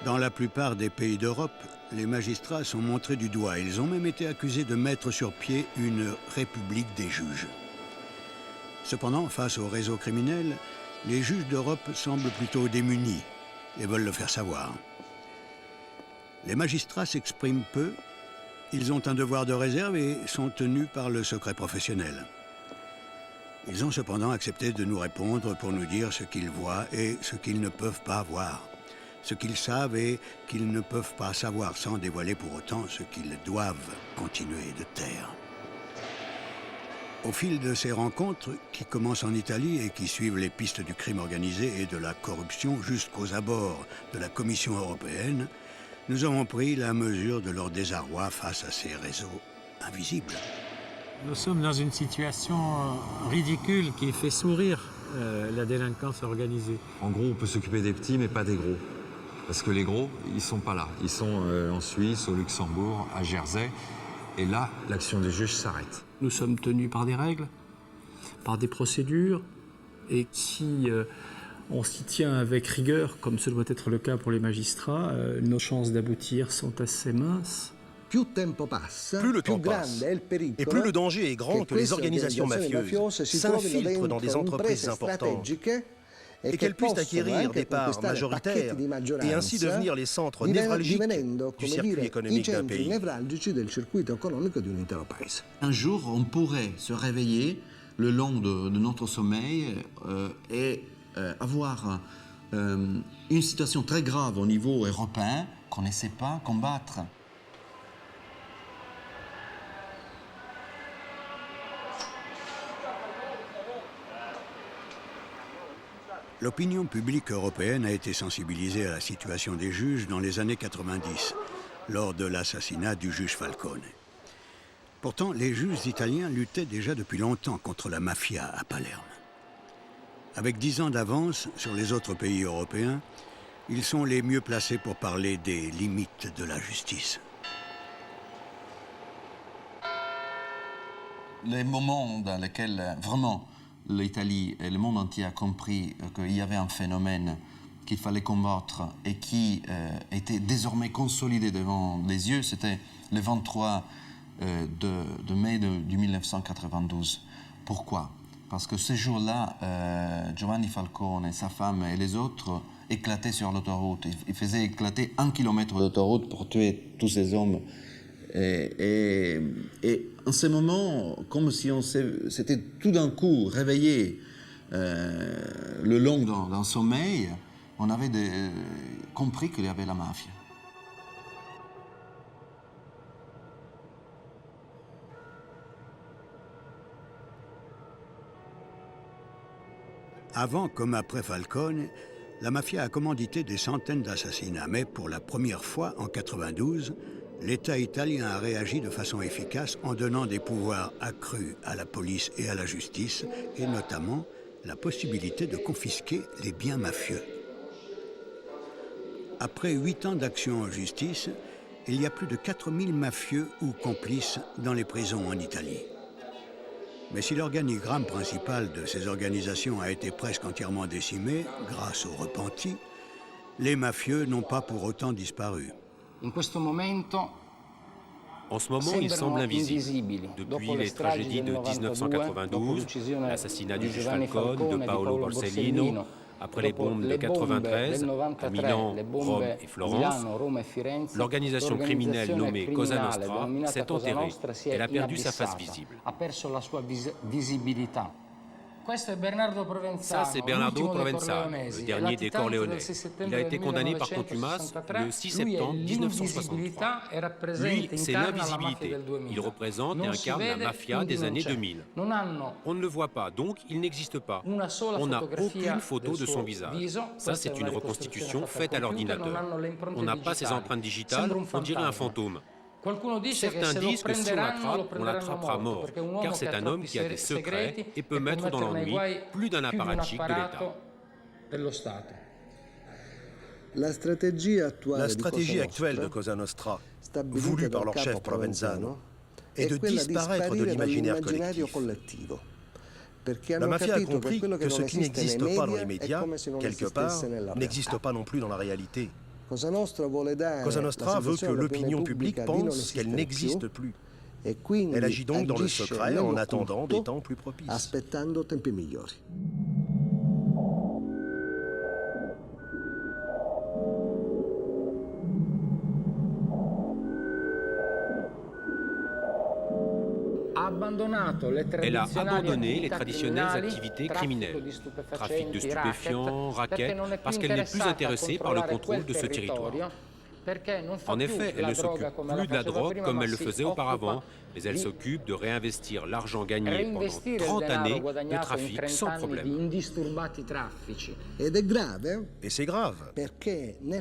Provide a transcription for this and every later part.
Dans la plupart des pays d'Europe, les magistrats sont montrés du doigt. Ils ont même été accusés de mettre sur pied une république des juges. Cependant, face au réseau criminel, les juges d'Europe semblent plutôt démunis et veulent le faire savoir. Les magistrats s'expriment peu, ils ont un devoir de réserve et sont tenus par le secret professionnel. Ils ont cependant accepté de nous répondre pour nous dire ce qu'ils voient et ce qu'ils ne peuvent pas voir, ce qu'ils savent et qu'ils ne peuvent pas savoir sans dévoiler pour autant ce qu'ils doivent continuer de taire. Au fil de ces rencontres, qui commencent en Italie et qui suivent les pistes du crime organisé et de la corruption jusqu'aux abords de la Commission européenne, nous avons pris la mesure de leur désarroi face à ces réseaux invisibles. Nous sommes dans une situation ridicule qui fait sourire la délinquance organisée. En gros, on peut s'occuper des petits, mais pas des gros. Parce que les gros, ils sont pas là. Ils sont en Suisse, au Luxembourg, à Jersey. Et là, l'action des juges s'arrête. Nous sommes tenus par des règles, par des procédures. Et si on s'y tient avec rigueur, comme ce doit être le cas pour les magistrats, nos chances d'aboutir sont assez minces. Plus le temps passe, et plus le danger est grand que les organisations mafieuses s'infiltrent dans des entreprises importantes et qu'elles puissent acquérir des parts majoritaires et ainsi devenir les centres névralgiques du circuit économique d'un pays. Un jour, on pourrait se réveiller le long de notre sommeil et avoir une situation très grave au niveau européen qu'on ne sait pas combattre. L'opinion publique européenne a été sensibilisée à la situation des juges dans les années 90, lors de l'assassinat du juge Falcone. Pourtant, les juges italiens luttaient déjà depuis longtemps contre la mafia à Palerme. Avec 10 ans d'avance sur les autres pays européens, ils sont les mieux placés pour parler des limites de la justice. Les moments dans lesquels vraiment l'Italie et le monde entier a compris qu'il y avait un phénomène qu'il fallait combattre et qui était désormais consolidé devant les yeux, c'était le 23 de mai de 1992. Pourquoi? Parce que ce jour-là, Giovanni Falcone, sa femme et les autres éclataient sur l'autoroute. Ils faisaient éclater 1 kilomètre d'autoroute pour tuer tous ces hommes. Et en ce moment, comme si on s'était tout d'un coup réveillé le long d'un sommeil, on avait compris qu'il y avait la mafia. Avant comme après Falcone, la mafia a commandité des centaines d'assassinats, mais pour la première fois en 92, l'État italien a réagi de façon efficace en donnant des pouvoirs accrus à la police et à la justice, et notamment la possibilité de confisquer les biens mafieux. Après 8 ans d'action en justice, il y a plus de 4000 mafieux ou complices dans les prisons en Italie. Mais si l'organigramme principal de ces organisations a été presque entièrement décimé grâce aux repentis, les mafieux n'ont pas pour autant disparu. En ce moment, ils semblent invisibles. Depuis les tragédies de 1992, l'assassinat du juge Falcone, de Paolo Borsellino, après les bombes de 93 à Milan, Rome et Florence, l'organisation criminelle nommée Cosa Nostra s'est enterrée. Elle a perdu sa face visible. Ça, c'est Bernardo Provenzano, le dernier des Corléonais. Il a été condamné par contumace le 6 septembre 1963. Lui, c'est l'invisibilité. Il représente et incarne la mafia des années 2000. On ne le voit pas, donc il n'existe pas. On n'a aucune photo de son visage. Ça, c'est une reconstitution faite à l'ordinateur. On n'a pas ses empreintes digitales, on dirait un fantôme. Certains disent que si on l'attrape, on l'attrapera mort, car c'est un homme qui a des secrets et peut mettre dans l'ennui plus d'un apparatchik de l'État. La stratégie actuelle de Cosa Nostra, voulue par leur chef Provenzano, est de disparaître de l'imaginaire collectif. La mafia a compris que ce qui n'existe pas dans les médias, quelque part, n'existe pas non plus dans la réalité. Cosa Nostra veut que l'opinion publique pense qu'elle n'existe plus. Elle agit donc dans le secret en attendant des temps plus propices. Aspettando tempi migliori. Elle a abandonné les traditionnelles activités criminelles, trafic de stupéfiants, rackets, parce qu'elle n'est plus intéressée par le contrôle de ce territoire. En effet, elle ne s'occupe plus de la drogue comme elle le faisait auparavant, mais elle s'occupe de réinvestir l'argent gagné pendant 30 années de trafic sans problème. Et c'est grave,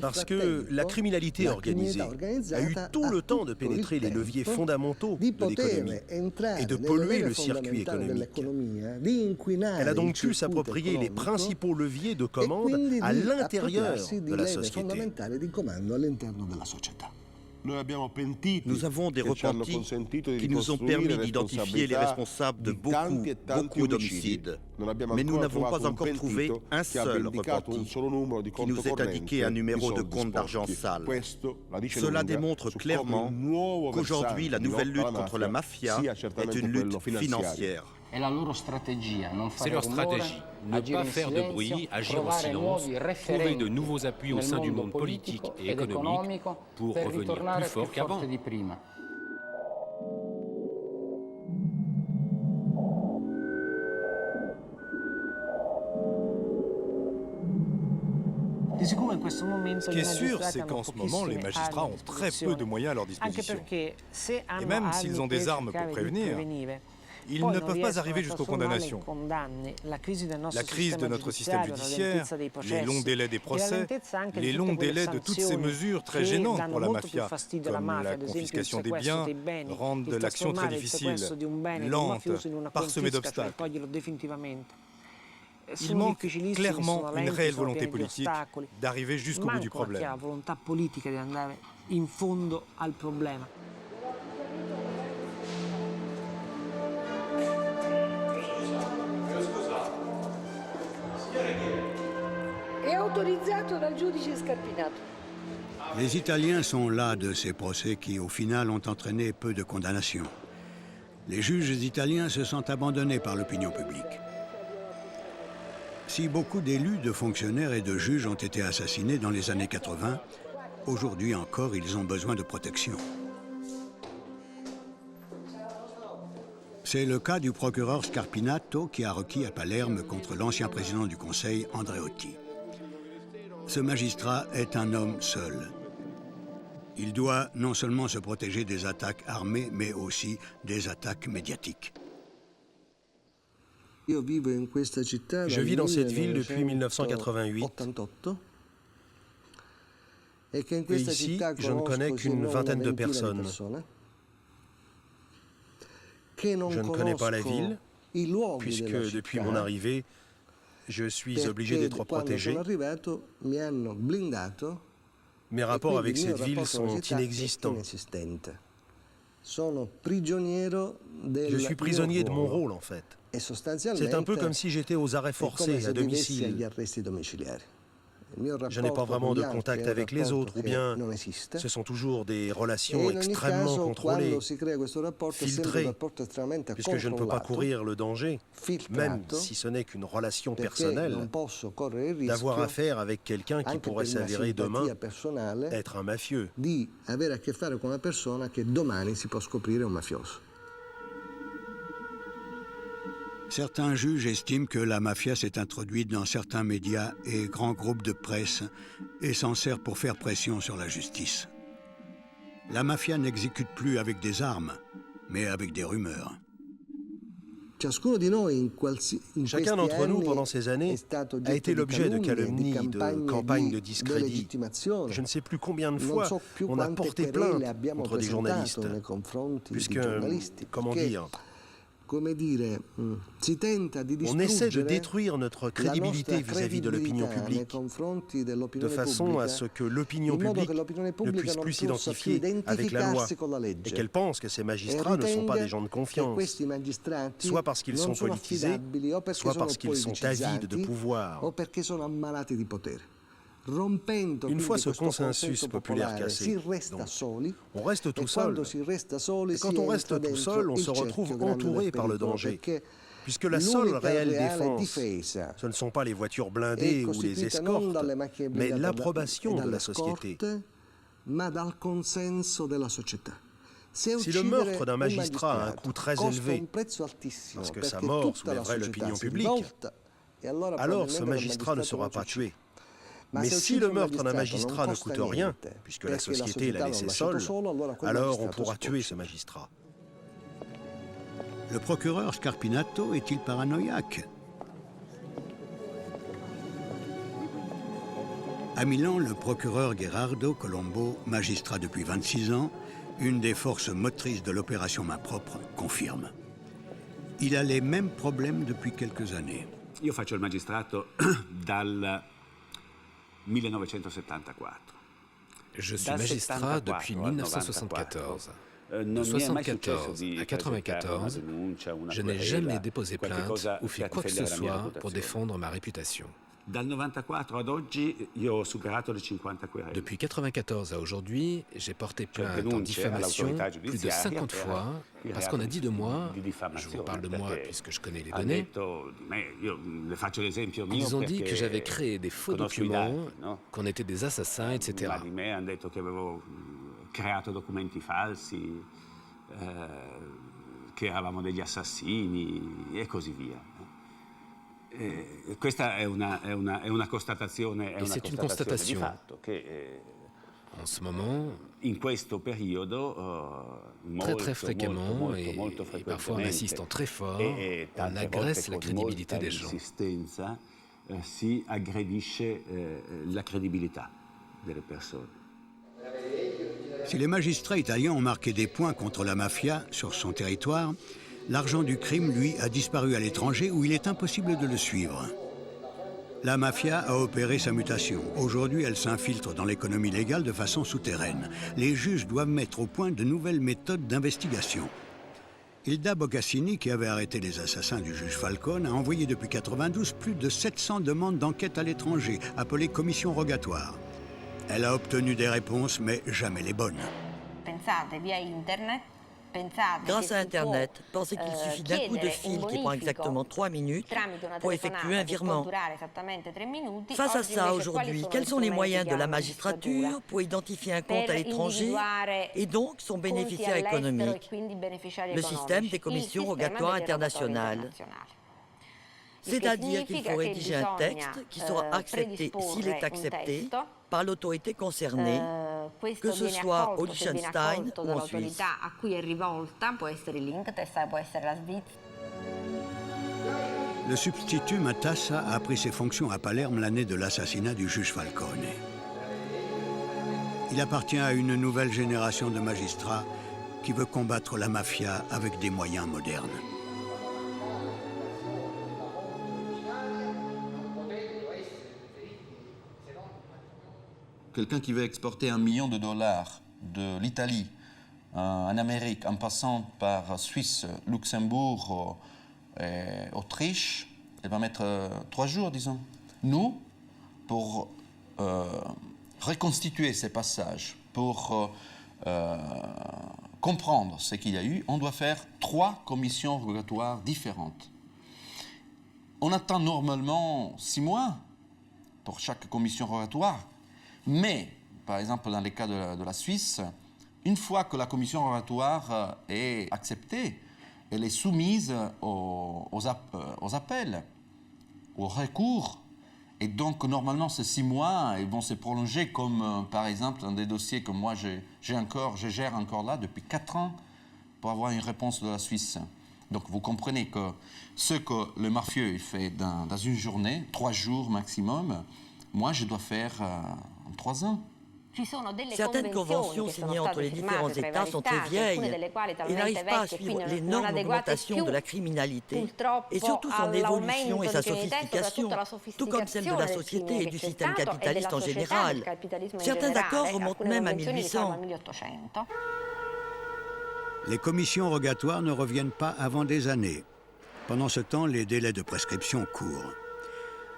parce que la criminalité organisée a eu tout le temps de pénétrer les leviers fondamentaux de l'économie et de polluer le circuit économique. Elle a donc pu s'approprier les principaux leviers de commande à l'intérieur de la société. Nous avons des repentis qui nous ont permis d'identifier les responsables de beaucoup d'homicides. Mais nous n'avons pas encore trouvé un seul repenti qui nous ait indiqué un numéro de compte d'argent sale. Cela démontre clairement qu'aujourd'hui, la nouvelle lutte contre la mafia est une lutte financière. C'est leur stratégie, ne pas faire de bruit, agir en silence, trouver de nouveaux appuis au sein du monde politique et économique pour revenir plus fort qu'avant. Ce qui est sûr, c'est qu'en ce moment, les magistrats ont très peu de moyens à leur disposition. Et même s'ils ont des armes pour prévenir, ils ne peuvent pas arriver jusqu'aux condamnations. La crise de notre système judiciaire, les longs délais des procès, les longs délais de toutes ces mesures très gênantes pour la mafia, comme la confiscation des biens, rendent l'action très difficile, lente, parsemée d'obstacles. Il manque clairement une réelle volonté politique d'arriver jusqu'au bout du problème. Les Italiens sont las de ces procès qui, au final, ont entraîné peu de condamnations. Les juges italiens se sentent abandonnés par l'opinion publique. Si beaucoup d'élus, de fonctionnaires et de juges ont été assassinés dans les années 80, aujourd'hui encore, ils ont besoin de protection. C'est le cas du procureur Scarpinato qui a requis à Palerme contre l'ancien président du Conseil, Andreotti. Ce magistrat est un homme seul. Il doit non seulement se protéger des attaques armées, mais aussi des attaques médiatiques. Je vis dans cette ville depuis 1988. Et ici, je ne connais qu'une vingtaine de personnes. Je ne connais pas la ville, puisque depuis mon arrivée, je suis obligé d'être protégé. Mes rapports avec cette ville sont inexistants. Je suis prisonnier de mon rôle, en fait. C'est un peu comme si j'étais aux arrêts forcés à domicile. Je n'ai pas vraiment de contact avec les autres, ou bien ce sont toujours des relations extrêmement contrôlées, filtrées, puisque je ne peux pas courir le danger, même si ce n'est qu'une relation personnelle, d'avoir affaire avec quelqu'un qui pourrait s'avérer demain être un mafieux. Certains juges estiment que la mafia s'est introduite dans certains médias et grands groupes de presse et s'en sert pour faire pression sur la justice. La mafia n'exécute plus avec des armes, mais avec des rumeurs. Chacun d'entre nous, pendant ces années, a été l'objet de calomnies, de campagnes de discrédit. Je ne sais plus combien de fois on a porté plainte contre des journalistes, puisque, comment dire, on essaie de détruire notre crédibilité vis-à-vis de l'opinion publique, de façon à ce que l'opinion publique ne puisse plus s'identifier avec la loi et qu'elle pense que ces magistrats ne sont pas des gens de confiance, soit parce qu'ils sont politisés, soit parce qu'ils sont avides de pouvoir. Une fois ce consensus populaire cassé, donc, on reste tout seul. Et quand on reste tout seul, on se retrouve entouré par le danger. Puisque la seule réelle défense, ce ne sont pas les voitures blindées ou les escortes, mais l'approbation de la société. Si le meurtre d'un magistrat a un coût très élevé, parce que sa mort soulèverait l'opinion publique, alors ce magistrat ne sera pas tué. Mais si le meurtre d'un magistrat ne coûte rien, puisque la société l'a laissé seul, alors on pourra tuer ce magistrat. Le procureur Scarpinato est-il paranoïaque? À Milan, le procureur Gherardo Colombo, magistrat depuis 26 ans, une des forces motrices de l'opération Main Propre, confirme. Il a les mêmes problèmes depuis quelques années. Io faccio il magistrato dal 1974. Je suis magistrat depuis 1974. De 1974 à 1994, je n'ai jamais déposé plainte ou fait quoi que ce soit pour défendre ma réputation. Depuis 1994 à aujourd'hui, j'ai porté plainte en diffamation plus de 50 fois parce qu'on a dit de moi, je vous parle de moi puisque je connais les données, ils ont dit que j'avais créé des faux documents, qu'on était des assassins, etc. Creato documenti falsi, che eravamo degli assassini e così via. Questa è una constatazione, et c'est une constatation. En ce moment, in questo periodo, très fréquemment, et parfois en insistant très fort, on agresse la crédibilité des gens. Si aggredisce la credibilità delle persone. Si les magistrats italiens ont marqué des points contre la mafia sur son territoire, l'argent du crime, lui, a disparu à l'étranger où il est impossible de le suivre. La mafia a opéré sa mutation. Aujourd'hui, elle s'infiltre dans l'économie légale de façon souterraine. Les juges doivent mettre au point de nouvelles méthodes d'investigation. Hilda Boccassini, qui avait arrêté les assassins du juge Falcone, a envoyé depuis 1992 plus de 700 demandes d'enquête à l'étranger, appelées commissions rogatoires. Elle a obtenu des réponses, mais jamais les bonnes. Grâce à Internet, pensez qu'il suffit d'un coup de fil qui prend exactement 3 minutes pour effectuer un virement. Face à ça, aujourd'hui, quels sont les moyens de la magistrature pour identifier un compte à l'étranger et donc son bénéficiaire économique? Le système des commissions rogatoires internationales. C'est-à-dire qu'il faut rédiger un texte qui sera accepté, s'il est accepté, par l'autorité concernée, que ce soit au Liechtenstein ou en Suisse. Le substitut Matassa a pris ses fonctions à Palerme l'année de l'assassinat du juge Falcone. Il appartient à une nouvelle génération de magistrats qui veut combattre la mafia avec des moyens modernes. Quelqu'un qui veut exporter $1 million de l'Italie en Amérique en passant par Suisse, Luxembourg et Autriche, elle va mettre 3 jours, disons. Nous, pour reconstituer ces passages, pour comprendre ce qu'il y a eu, on doit faire 3 commissions rogatoires différentes. On attend normalement 6 mois pour chaque commission rogatoire. Mais, par exemple, dans le cas de la Suisse, une fois que la commission rogatoire est acceptée, elle est soumise aux appels, aux recours. Et donc, normalement, ces 6 mois, ils vont se prolonger comme, par exemple, dans des dossiers que moi, je gère encore là depuis 4 ans pour avoir une réponse de la Suisse. Donc, vous comprenez que ce que le mafieux fait dans une journée, 3 jours maximum, moi, je dois faire en 3 ans. Certaines conventions signées entre les différents États sont très vieilles et n'arrivent pas à suivre l'énorme augmentation de la criminalité et surtout son évolution et sa sophistication, tout comme celle de la société et du système capitaliste en général. Certains accords remontent même à 1800. Les commissions rogatoires ne reviennent pas avant des années. Pendant ce temps, les délais de prescription courent.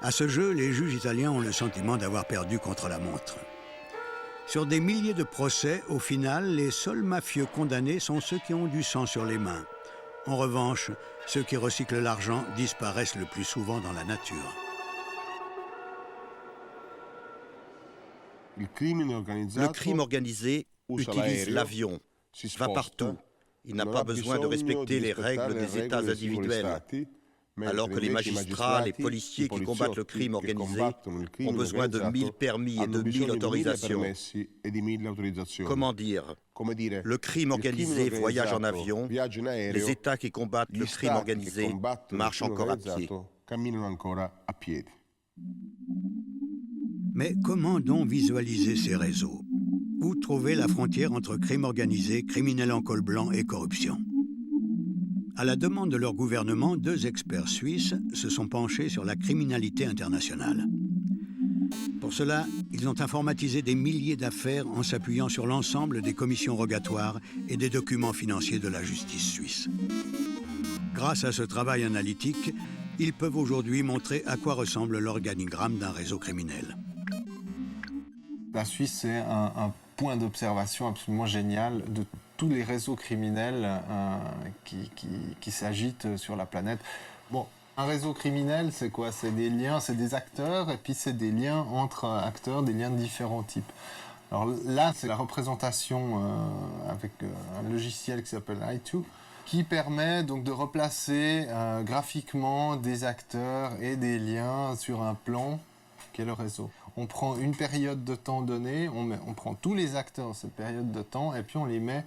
À ce jeu, les juges italiens ont le sentiment d'avoir perdu contre la montre. Sur des milliers de procès, au final, les seuls mafieux condamnés sont ceux qui ont du sang sur les mains. En revanche, ceux qui recyclent l'argent disparaissent le plus souvent dans la nature. Le crime organisé utilise l'avion, va partout. Il n'a pas besoin de respecter les règles des États individuels. Alors que les magistrats, les policiers qui combattent le crime organisé ont besoin de 1000 permis et de 1000 autorisations. Comment dire? Le crime organisé voyage en avion, les États qui combattent le crime organisé marchent encore à pied. Mais comment donc visualiser ces réseaux? Où trouver la frontière entre crime organisé, criminels en col blanc et corruption? À la demande de leur gouvernement, 2 experts suisses se sont penchés sur la criminalité internationale. Pour cela, ils ont informatisé des milliers d'affaires en s'appuyant sur l'ensemble des commissions rogatoires et des documents financiers de la justice suisse. Grâce à ce travail analytique, ils peuvent aujourd'hui montrer à quoi ressemble l'organigramme d'un réseau criminel. La Suisse, c'est un point d'observation absolument génial de tous les réseaux criminels qui s'agitent sur la planète. Bon, un réseau criminel, c'est quoi? C'est des liens, c'est des acteurs, et puis c'est des liens entre acteurs, des liens de différents types. Alors là, c'est la représentation avec un logiciel qui s'appelle i2, qui permet donc de replacer graphiquement des acteurs et des liens sur un plan qui est le réseau. On prend une période de temps donnée, on prend tous les acteurs de cette période de temps et puis on les met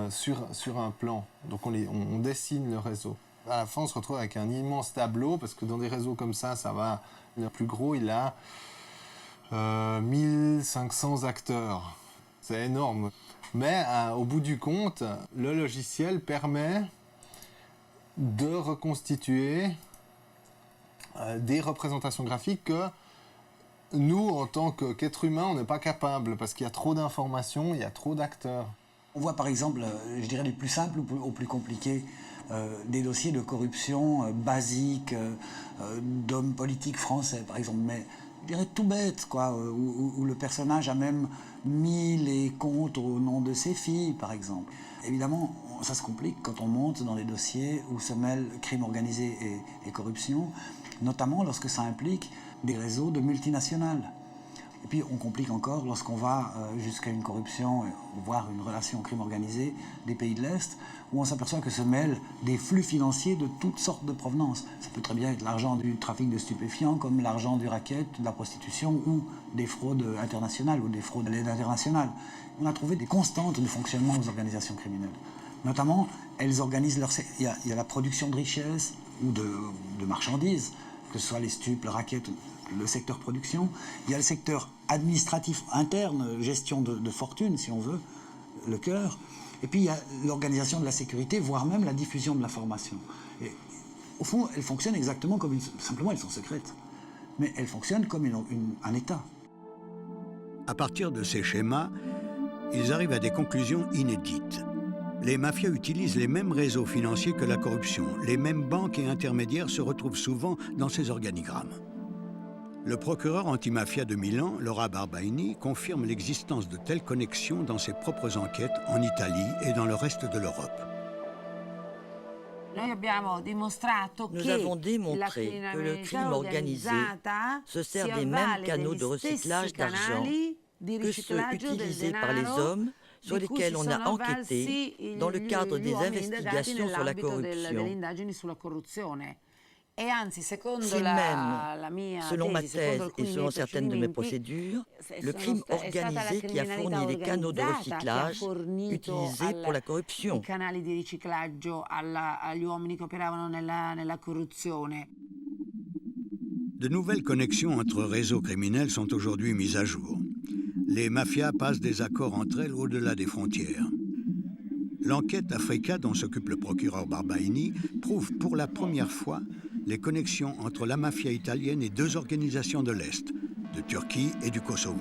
sur un plan. Donc on dessine le réseau. À la fin, on se retrouve avec un immense tableau parce que dans des réseaux comme ça va. Le plus gros, il a 1500 acteurs. C'est énorme. Mais au bout du compte, le logiciel permet de reconstituer des représentations graphiques que nous, en tant qu'êtres humains, on n'est pas capable parce qu'il y a trop d'informations, il y a trop d'acteurs. On voit par exemple, je dirais du plus simple au plus compliqué, des dossiers de corruption basiques d'hommes politiques français, par exemple, mais je dirais tout bête, quoi, où le personnage a même mis les comptes au nom de ses filles, par exemple. Évidemment, ça se complique quand on monte dans des dossiers où se mêlent crime organisé et corruption, notamment lorsque ça implique des réseaux de multinationales. Et puis on complique encore lorsqu'on va jusqu'à une corruption, voire une relation au crime organisé des pays de l'Est, où on s'aperçoit que se mêlent des flux financiers de toutes sortes de provenances. Ça peut très bien être l'argent du trafic de stupéfiants, comme l'argent du racket, de la prostitution, ou des fraudes internationales, ou des fraudes à l'aide internationale. On a trouvé des constantes de fonctionnement aux organisations criminelles. Notamment, elles organisent il y a la production de richesses ou de marchandises, que ce soit les stupes, le racket, le secteur production. Il y a le secteur administratif interne, gestion de fortune, si on veut, le cœur. Et puis il y a l'organisation de la sécurité, voire même la diffusion de l'information. Et au fond, elles fonctionnent exactement comme simplement, elles sont secrètes. Mais elles fonctionnent comme un État. À partir de ces schémas, ils arrivent à des conclusions inédites. Les mafias utilisent les mêmes réseaux financiers que la corruption. Les mêmes banques et intermédiaires se retrouvent souvent dans ces organigrammes. Le procureur antimafia de Milan, Laura Barbaini, confirme l'existence de telles connexions dans ses propres enquêtes en Italie et dans le reste de l'Europe. Nous avons démontré que le crime organisé se sert des mêmes canaux de recyclage d'argent que ceux utilisés par les hommes sur lesquels on a enquêté dans le cadre des investigations sur la corruption. C'est même, selon ma thèse et selon certaines de mes procédures, le crime organisé qui a fourni les canaux de recyclage utilisés pour la corruption. De nouvelles connexions entre réseaux criminels sont aujourd'hui mises à jour. Les mafias passent des accords entre elles au-delà des frontières. L'enquête Africa dont s'occupe le procureur Barbaini prouve pour la première fois les connexions entre la mafia italienne et 2 organisations de l'Est, de Turquie et du Kosovo.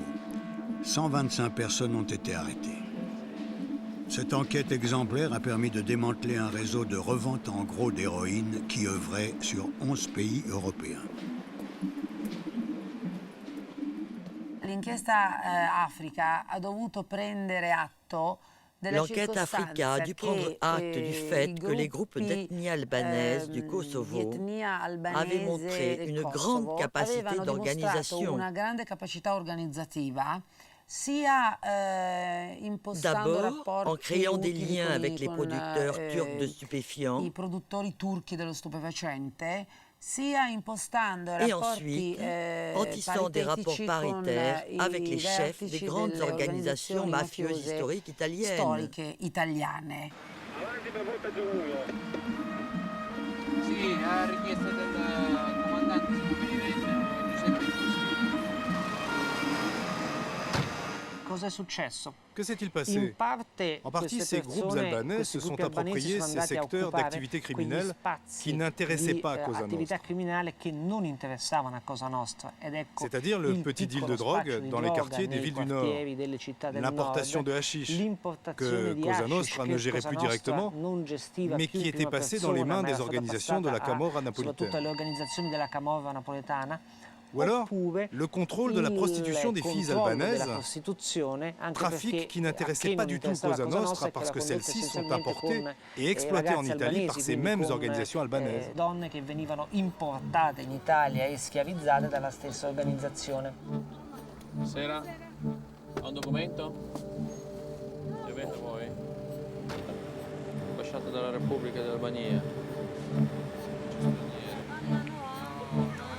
125 personnes ont été arrêtées. Cette enquête exemplaire a permis de démanteler un réseau de revente en gros d'héroïne qui œuvrait sur 11 pays européens. L'enquête Africa a dû prendre acte du fait que les groupes d'ethnie albanaise du Kosovo avaient montré une grande capacité d'organisation. D'abord, en créant des liens avec les producteurs turcs de stupéfiants, et ensuite en tissant des rapports paritaires avec les chefs des grandes organisations mafieuses historiques italiennes. Que s'est-il passé? En partie, ces groupes albanais se sont appropriés ces secteurs d'activité criminelle qui n'intéressaient pas à Cosa Nostra, c'est-à-dire le petit deal de drogue dans les quartiers des villes du Nord, l'importation de hashish que Cosa Nostra ne gérait plus directement, mais qui était passé dans les mains des organisations de la Camorra napolitaine. Ou alors, le contrôle de la prostitution des filles albanaises, trafic qui n'intéressait pas du tout Cosa Nostra parce que celles-ci sont importées et exploitées en Italie par ces mêmes organisations albanaises. Sera, un documento? Che vende voi? Lasciato dalla Repubblica dell'Albania.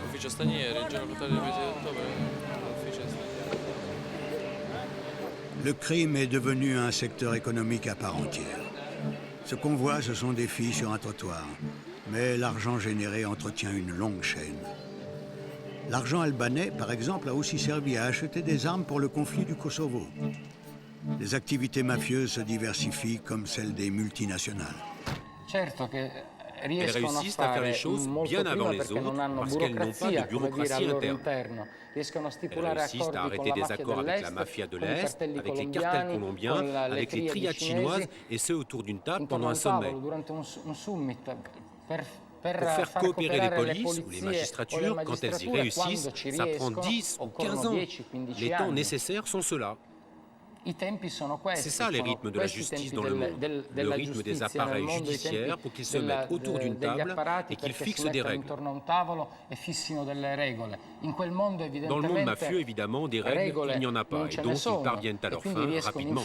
Ufficio stranieri, il giorno 14 ottobre, ufficio stranieri. Le crime est devenu un secteur économique à part entière. Ce qu'on voit, ce sont des filles sur un trottoir. Mais l'argent généré entretient une longue chaîne. L'argent albanais, par exemple, a aussi servi à acheter des armes pour le conflit du Kosovo. Les activités mafieuses se diversifient comme celles des multinationales. Elles réussissent à faire les choses bien avant les autres parce qu'elles n'ont pas de bureaucratie interne. Elles réussissent à arrêter des accords avec la mafia de l'Est, avec les cartels colombiens, avec les triades chinoises et ceux autour d'une table pendant un sommet. Pour faire coopérer les polices ou les magistratures, quand elles y réussissent, ça prend 10 ou 15 ans. Les temps nécessaires sont ceux-là. C'est ça les rythmes de la justice dans le monde, le rythme des appareils judiciaires pour qu'ils se mettent autour d'une table et qu'ils fixent des règles. Dans le monde mafieux, évidemment, des règles, il n'y en a pas, et donc ils parviennent à leur fin rapidement.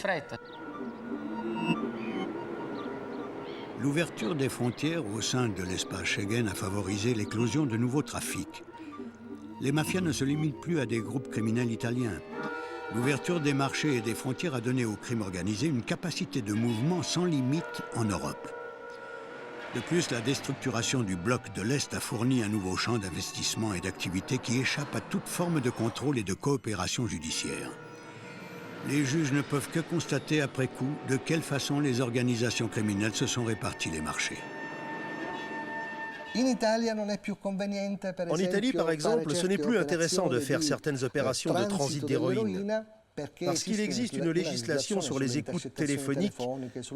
L'ouverture des frontières au sein de l'espace Schengen a favorisé l'éclosion de nouveaux trafics. Les mafias ne se limitent plus à des groupes criminels italiens. L'ouverture des marchés et des frontières a donné au crime organisé une capacité de mouvement sans limite en Europe. De plus, la déstructuration du bloc de l'Est a fourni un nouveau champ d'investissement et d'activité qui échappe à toute forme de contrôle et de coopération judiciaire. Les juges ne peuvent que constater après coup de quelle façon les organisations criminelles se sont répartis les marchés. En Italie, par exemple, ce n'est plus intéressant de faire certaines opérations de transit d'héroïne, parce qu'il existe une législation sur les écoutes téléphoniques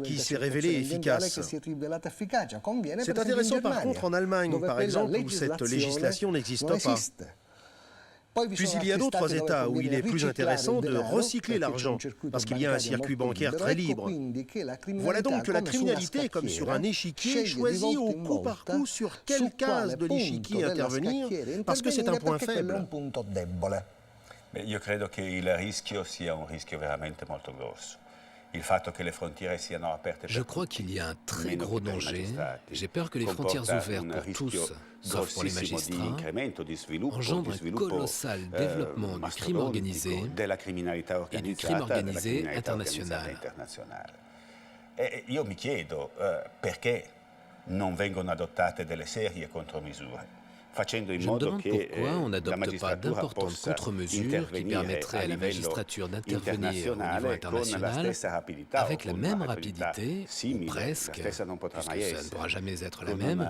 qui s'est révélée efficace. C'est intéressant par contre en Allemagne, par exemple, où cette législation n'existe pas. Puis il y a d'autres États où il est plus intéressant de recycler l'argent, parce qu'il y a un circuit bancaire très libre. Voilà donc que la criminalité, comme sur un échiquier, choisit au coup par coup sur quelle case de l'échiquier intervenir, parce que c'est un point faible. Beh, io credo che il rischio sia un rischio veramente molto grosso. Je crois qu'il y a un très gros danger. J'ai peur que les frontières ouvertes pour tous, sauf pour les magistrats, engendrent un colossal développement du crime organisé et du crime organisé international. Io mi chiedo perché non vengono adottate delle serie contromisure. Je me demande pourquoi on n'adopte pas d'importantes contre-mesures qui permettraient à la magistrature d'intervenir au niveau international avec la même rapidité, ou presque, puisque ça ne pourra jamais être la même,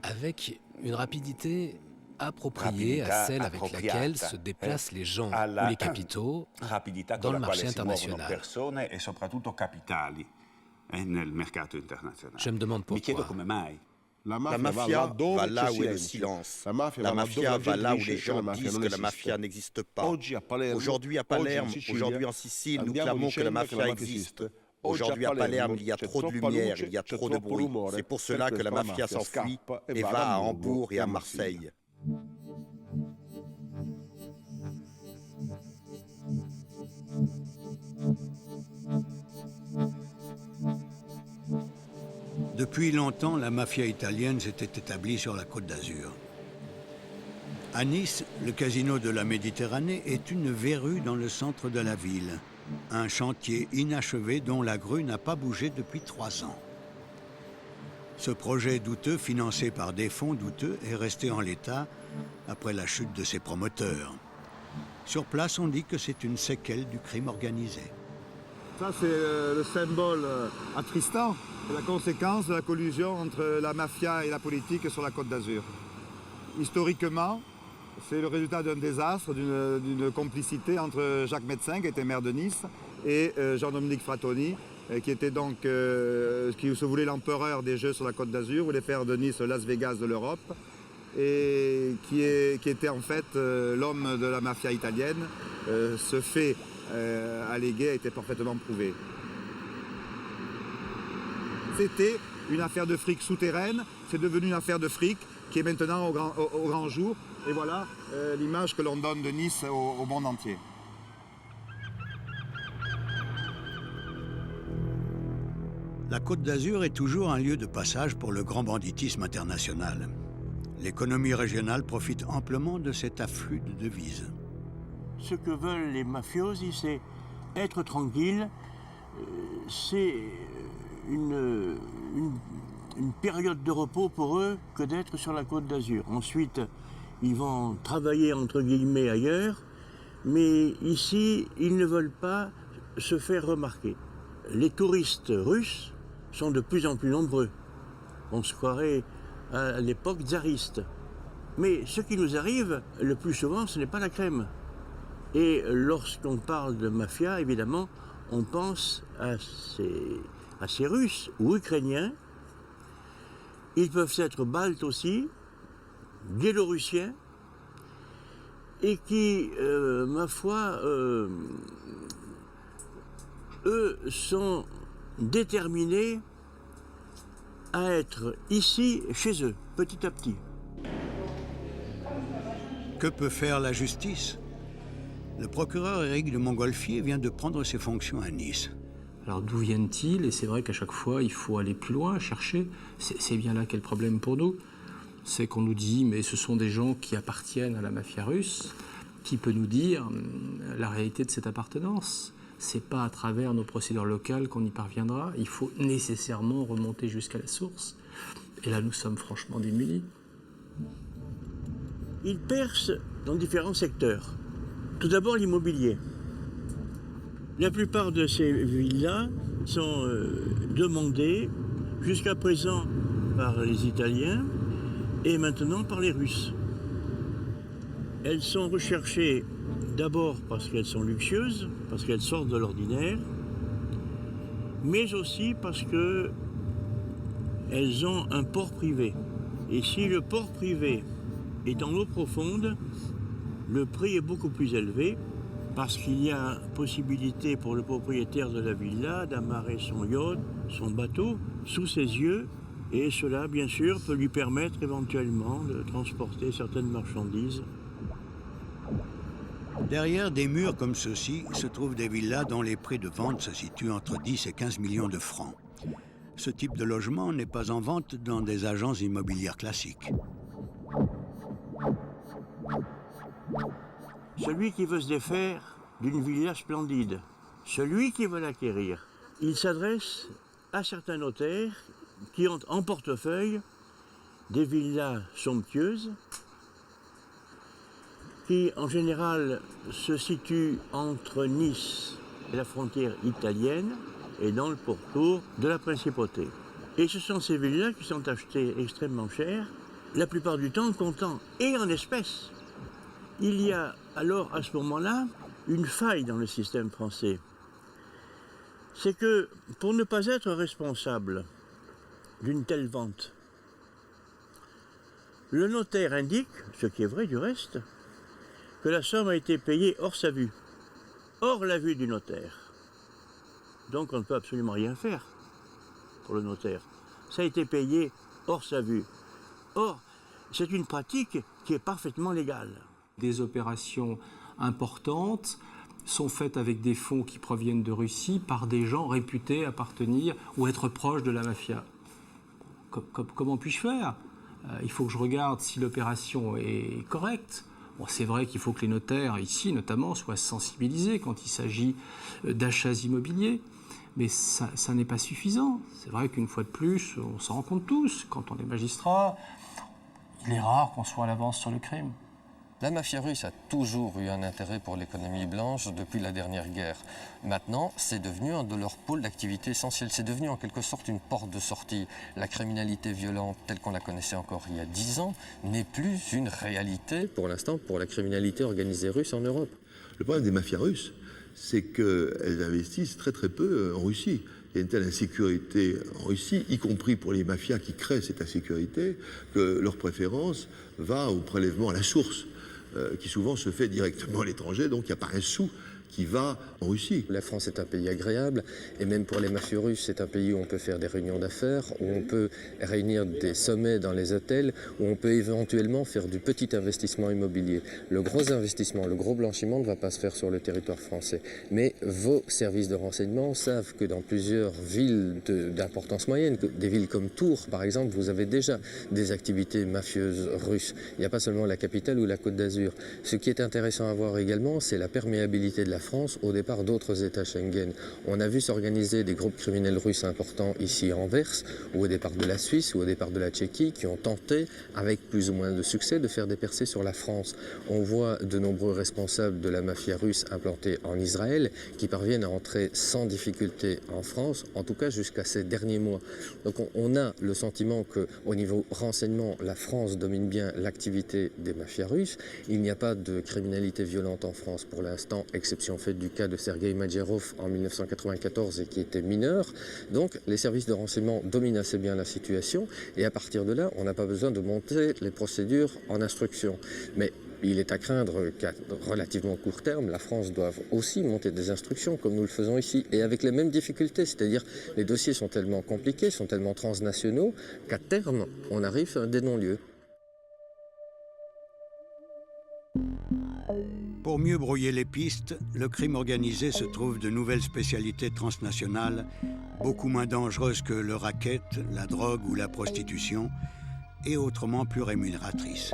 avec une rapidité appropriée à celle avec laquelle se déplacent les gens ou les capitaux dans le marché international. Je me demande pourquoi. La mafia va là où est le silence. La mafia va là où les gens disent que la mafia n'existe pas. Aujourd'hui à Palerme, aujourd'hui en Sicile, nous clamons que la mafia existe. Aujourd'hui à Palerme, il y a trop de lumière, il y a trop de bruit. C'est pour cela que la mafia s'enfuit et va à Hambourg et à Marseille. Depuis longtemps, la mafia italienne s'était établie sur la Côte d'Azur. À Nice, le casino de la Méditerranée est une verrue dans le centre de la ville. Un chantier inachevé dont la grue n'a pas bougé depuis 3 ans. Ce projet douteux, financé par des fonds douteux, est resté en l'état après la chute de ses promoteurs. Sur place, on dit que c'est une séquelle du crime organisé. Ça, c'est le symbole attristant, la conséquence de la collusion entre la mafia et la politique sur la Côte d'Azur. Historiquement, c'est le résultat d'un désastre, d'une complicité entre Jacques Médecin, qui était maire de Nice, et Jean-Dominique Frattoni, qui se voulait l'empereur des Jeux sur la Côte d'Azur, voulait faire de Nice Las Vegas de l'Europe, et qui était en fait l'homme de la mafia italienne. Ce fait allégué a été parfaitement prouvé. C'était une affaire de fric souterraine, c'est devenu une affaire de fric qui est maintenant au grand jour. Et voilà l'image que l'on donne de Nice au monde entier. La Côte d'Azur est toujours un lieu de passage pour le grand banditisme international. L'économie régionale profite amplement de cet afflux de devises. Ce que veulent les mafiosi, c'est être tranquille. C'est une période de repos pour eux que d'être sur la Côte d'Azur. Ensuite, ils vont travailler entre guillemets ailleurs, mais ici, ils ne veulent pas se faire remarquer. Les touristes russes sont de plus en plus nombreux. On se croirait à l'époque tsariste. Mais ce qui nous arrive, le plus souvent, ce n'est pas la crème. Et lorsqu'on parle de mafia, évidemment, on pense à ces Russes ou Ukrainiens. Ils peuvent être baltes aussi, biélorussiens, et qui, ma foi, eux sont déterminés à être ici, chez eux, petit à petit. Que peut faire la justice ? Le procureur Éric de Montgolfier vient de prendre ses fonctions à Nice. Alors d'où viennent-ils? Et c'est vrai qu'à chaque fois, il faut aller plus loin, chercher. C'est bien là qu'est le problème pour nous. C'est qu'on nous dit, mais ce sont des gens qui appartiennent à la mafia russe. Qui peut nous dire la réalité de cette appartenance? C'est pas à travers nos procédures locales qu'on y parviendra. Il faut nécessairement remonter jusqu'à la source. Et là, nous sommes franchement démunis. Ils percent dans différents secteurs. Tout d'abord, l'immobilier. La plupart de ces villas sont demandées jusqu'à présent par les Italiens et maintenant par les Russes. Elles sont recherchées d'abord parce qu'elles sont luxueuses, parce qu'elles sortent de l'ordinaire, mais aussi parce qu'elles ont un port privé. Et si le port privé est en eau profonde, le prix est beaucoup plus élevé parce qu'il y a possibilité pour le propriétaire de la villa d'amarrer son yacht, son bateau, sous ses yeux, et cela, bien sûr, peut lui permettre éventuellement de transporter certaines marchandises. Derrière des murs comme ceux-ci se trouvent des villas dont les prix de vente se situent entre 10 et 15 millions de francs. Ce type de logement n'est pas en vente dans des agences immobilières classiques. Celui qui veut se défaire d'une villa splendide, celui qui veut l'acquérir, il s'adresse à certains notaires qui ont en portefeuille des villas somptueuses qui, en général, se situent entre Nice et la frontière italienne et dans le pourtour de la principauté. Et ce sont ces villas qui sont achetées extrêmement chères, la plupart du temps comptant et en espèces. Il y a alors, à ce moment-là, une faille dans le système français. C'est que, pour ne pas être responsable d'une telle vente, Le notaire indique, ce qui est vrai du reste, que la somme a été payée hors sa vue, hors la vue du notaire. Donc on ne peut absolument rien faire pour le notaire. Ça a été payé hors sa vue. Or, c'est une pratique qui est parfaitement légale. Des opérations importantes sont faites avec des fonds qui proviennent de Russie par des gens réputés appartenir ou être proches de la mafia. Comment puis-je faire ? Il faut que je regarde si l'opération est correcte. Bon, c'est vrai qu'il faut que les notaires, ici notamment, soient sensibilisés quand il s'agit d'achats immobiliers. Mais ça n'est pas suffisant. C'est vrai qu'une fois de plus, on s'en rend compte tous. Quand on est magistrat, il est rare qu'on soit à l'avance sur le crime. La mafia russe a toujours eu un intérêt pour l'économie blanche depuis la dernière guerre. Maintenant, c'est devenu un de leurs pôles d'activité essentiels. C'est devenu en quelque sorte une porte de sortie. La criminalité violente telle qu'on la connaissait encore il y a 10 ans n'est plus une réalité pour l'instant pour la criminalité organisée russe en Europe. Le problème des mafias russes, c'est qu'elles investissent très très peu en Russie. Il y a une telle insécurité en Russie, y compris pour les mafias qui créent cette insécurité, que leur préférence va au prélèvement à la source, qui souvent se fait directement à l'étranger, donc il n'y a pas un sou qui va en Russie. La France est un pays agréable, et même pour les mafieux russes, c'est un pays où on peut faire des réunions d'affaires, où on peut réunir des sommets dans les hôtels, où on peut éventuellement faire du petit investissement immobilier. Le gros investissement, le gros blanchiment ne va pas se faire sur le territoire français. Mais vos services de renseignement savent que dans plusieurs villes d'importance moyenne, des villes comme Tours par exemple, vous avez déjà des activités mafieuses russes. Il n'y a pas seulement la capitale ou la Côte d'Azur. Ce qui est intéressant à voir également, c'est la perméabilité de la France au départ d'autres États Schengen. On a vu s'organiser des groupes criminels russes importants ici à Anvers, ou au départ de la Suisse, ou au départ de la Tchéquie, qui ont tenté, avec plus ou moins de succès, de faire des percées sur la France. On voit de nombreux responsables de la mafia russe implantés en Israël, qui parviennent à entrer sans difficulté en France, en tout cas jusqu'à ces derniers mois. Donc on a le sentiment qu'au niveau renseignement, la France domine bien l'activité des mafias russes. Il n'y a pas de criminalité violente en France pour l'instant, exception faite du cas de Sergueï Madjerov en 1994 et qui était mineur. Donc les services de renseignement dominent assez bien la situation et à partir de là, on n'a pas besoin de monter les procédures en instruction. Mais il est à craindre qu'à relativement court terme, la France doive aussi monter des instructions comme nous le faisons ici et avec les mêmes difficultés, c'est-à-dire les dossiers sont tellement compliqués, sont tellement transnationaux qu'à terme, on arrive à des non-lieux. Pour mieux brouiller les pistes, le crime organisé se trouve de nouvelles spécialités transnationales, beaucoup moins dangereuses que le racket, la drogue ou la prostitution, et autrement plus rémunératrices.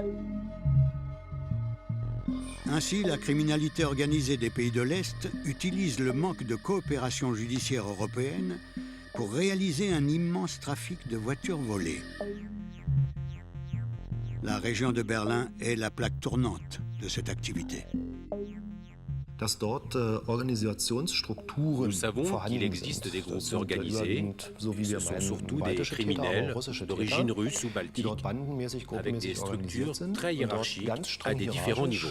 Ainsi, la criminalité organisée des pays de l'Est utilise le manque de coopération judiciaire européenne pour réaliser un immense trafic de voitures volées. La région de Berlin est la plaque tournante de cette activité. Nous savons qu'il existe des groupes organisés, et ce sont surtout des criminels d'origine russe ou baltique, avec des structures très hiérarchiques à des différents niveaux.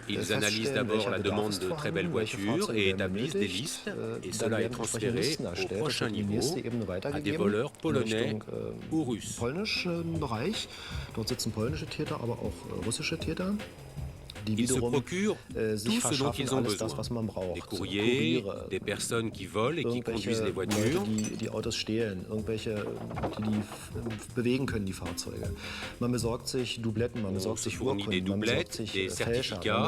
Ils analysent d'abord la demande de très belles voitures et établissent des listes, et cela est transféré au prochain niveau à des voleurs polonais ou russes. Ils se procurent tout ce dont ils ont besoin. Des courriers, des personnes qui volent et qui conduisent les voitures. On se fournit des doublettes, des certificats,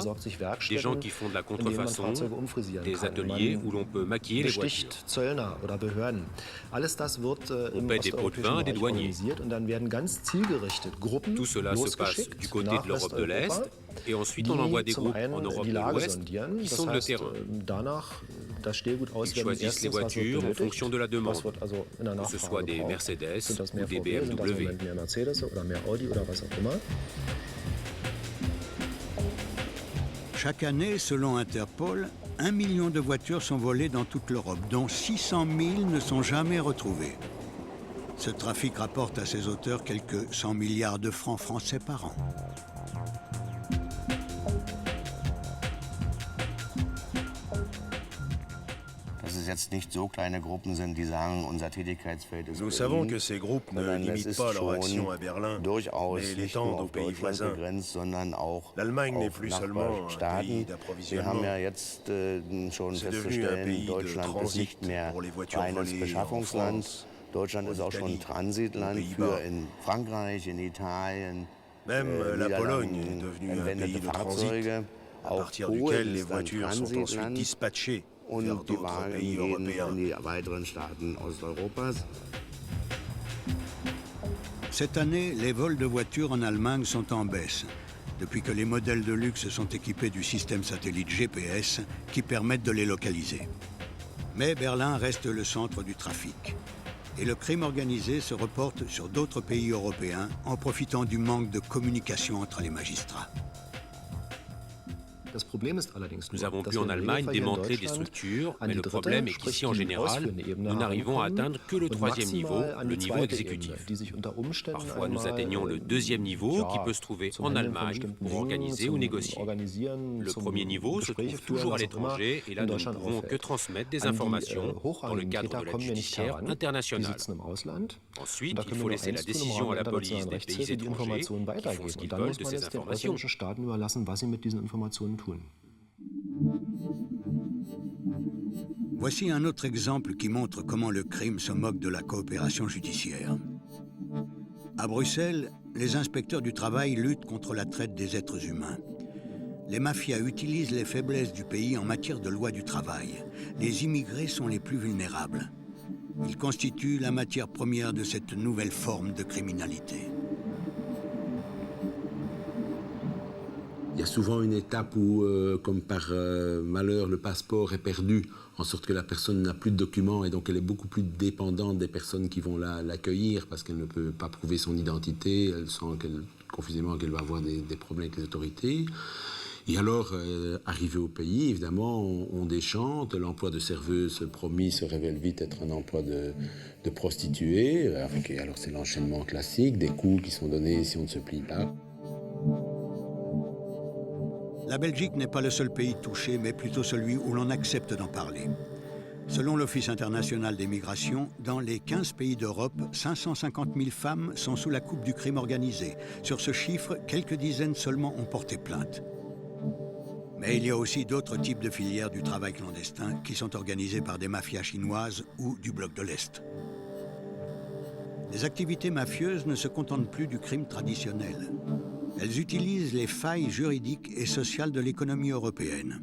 des gens qui font de la contrefaçon, des ateliers où l'on peut maquiller les voitures. On paie des pots de vin à des douaniers. Tout cela se passe du côté de l'Europe de l'Est. Et ensuite, on envoie des groupes en Europe de l'Ouest qui sondent le terrain. Ils choisissent les voitures en fonction de la demande, que ce soit des Mercedes ou des BMW. Chaque année, selon Interpol, 1 million de voitures sont volées dans toute l'Europe, dont 600 000 ne sont jamais retrouvées. Ce trafic rapporte à ses auteurs quelques 100 milliards de francs français par an. Nous savons que ces groupes ne limitent pas leur action à Berlin, mais l'étendent aux pays voisins. L'Allemagne n'est plus seulement un pays d'approvisionnement, c'est devenu un pays de transit pour les voitures volées en France, Deutschland ist auch schon ein Transitland für in Frankreich, in Italien. Même la Pologne est devenue un pays de transit, à partir duquel les voitures sont ensuite dispatchées vers d'autres pays européens. Cette année, les vols de voitures en Allemagne sont en baisse, depuis que les modèles de luxe sont équipés du système satellite GPS qui permettent de les localiser. Mais Berlin reste le centre du trafic. Et le crime organisé se reporte sur d'autres pays européens en profitant du manque de communication entre les magistrats. Nous avons pu en Allemagne démanteler des structures, mais le problème est qu'ici, en général, nous n'arrivons à atteindre que le 3e niveau, le niveau exécutif. Parfois, nous atteignons le 2e niveau qui peut se trouver en Allemagne pour organiser ou négocier. Le 1er niveau se trouve toujours à l'étranger et là, nous ne pouvons que transmettre des informations dans le cadre de l'aide judiciaire internationale. Ensuite, il faut laisser la décision à la police des pays étrangers qui font ce qu'ils veulent de ces informations. Voici un autre exemple qui montre comment le crime se moque de la coopération judiciaire. À Bruxelles, les inspecteurs du travail luttent contre la traite des êtres humains. Les mafias utilisent les faiblesses du pays en matière de loi du travail. Les immigrés sont les plus vulnérables. Ils constituent la matière première de cette nouvelle forme de criminalité. Il y a souvent une étape où, comme par malheur, le passeport est perdu, en sorte que la personne n'a plus de documents et donc elle est beaucoup plus dépendante des personnes qui vont l'accueillir parce qu'elle ne peut pas prouver son identité, elle sent confusément qu'elle va avoir des problèmes avec les autorités. Et alors, arrivé au pays, évidemment, on déchante, l'emploi de serveuse promis se révèle vite être un emploi de prostituée, alors c'est l'enchaînement classique, des coups qui sont donnés si on ne se plie pas. La Belgique n'est pas le seul pays touché, mais plutôt celui où l'on accepte d'en parler. Selon l'Office international des migrations, dans les 15 pays d'Europe, 550 000 femmes sont sous la coupe du crime organisé. Sur ce chiffre, quelques dizaines seulement ont porté plainte. Mais il y a aussi d'autres types de filières du travail clandestin qui sont organisées par des mafias chinoises ou du bloc de l'Est. Les activités mafieuses ne se contentent plus du crime traditionnel. Elles utilisent les failles juridiques et sociales de l'économie européenne.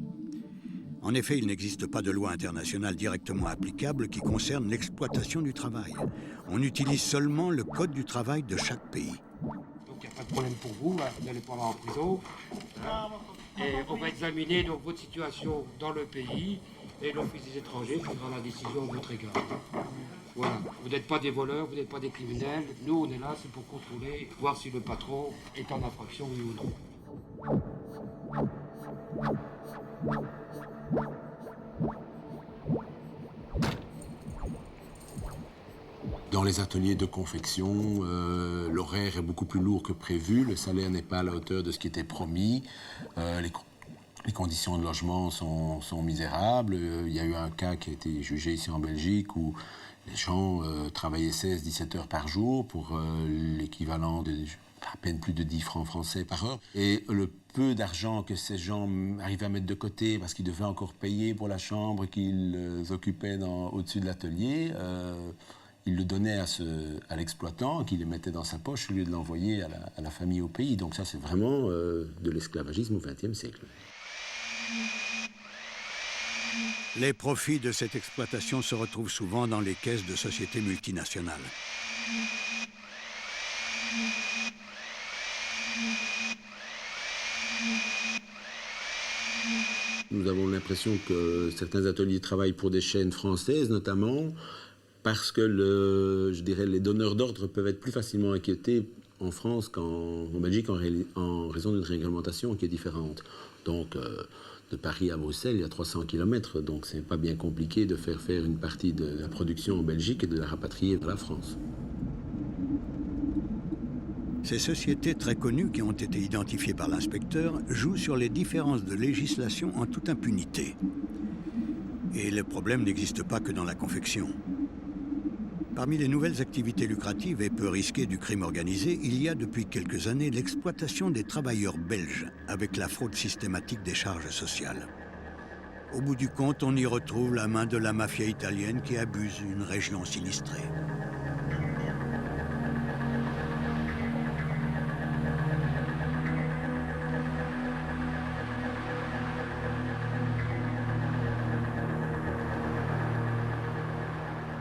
En effet, il n'existe pas de loi internationale directement applicable qui concerne l'exploitation du travail. On utilise seulement le code du travail de chaque pays. Donc il n'y a pas de problème pour vous, vous n'allez pas aller en prison. Et on va examiner donc votre situation dans le pays et l'Office des étrangers prendra la décision à votre égard. Voilà, vous n'êtes pas des voleurs, vous n'êtes pas des criminels. Nous, on est là, c'est pour contrôler, voir si le patron est en infraction, oui ou non. Dans les ateliers de confection, l'horaire est beaucoup plus lourd que prévu, le salaire n'est pas à la hauteur de ce qui était promis, les conditions de logement sont misérables. Il y a eu un cas qui a été jugé ici en Belgique où les gens travaillaient 16-17 heures par jour pour l'équivalent de à peine plus de 10 francs français par heure. Et le peu d'argent que ces gens arrivaient à mettre de côté parce qu'ils devaient encore payer pour la chambre qu'ils occupaient au-dessus de l'atelier, ils le donnaient à l'exploitant qui les mettait dans sa poche au lieu de l'envoyer à la famille au pays. Donc ça, c'est vraiment de l'esclavagisme au XXe siècle. Les profits de cette exploitation se retrouvent souvent dans les caisses de sociétés multinationales. Nous avons l'impression que certains ateliers travaillent pour des chaînes françaises, notamment parce que les donneurs d'ordre peuvent être plus facilement inquiétés en France qu'en Belgique en raison d'une réglementation qui est différente. Donc, de Paris à Bruxelles, il y a 300 km, donc c'est pas bien compliqué de faire une partie de la production en Belgique et de la rapatrier vers la France. Ces sociétés très connues qui ont été identifiées par l'inspecteur jouent sur les différences de législation en toute impunité. Et le problème n'existe pas que dans la confection. Parmi les nouvelles activités lucratives et peu risquées du crime organisé, il y a depuis quelques années l'exploitation des travailleurs belges avec la fraude systématique des charges sociales. Au bout du compte, on y retrouve la main de la mafia italienne qui abuse une région sinistrée.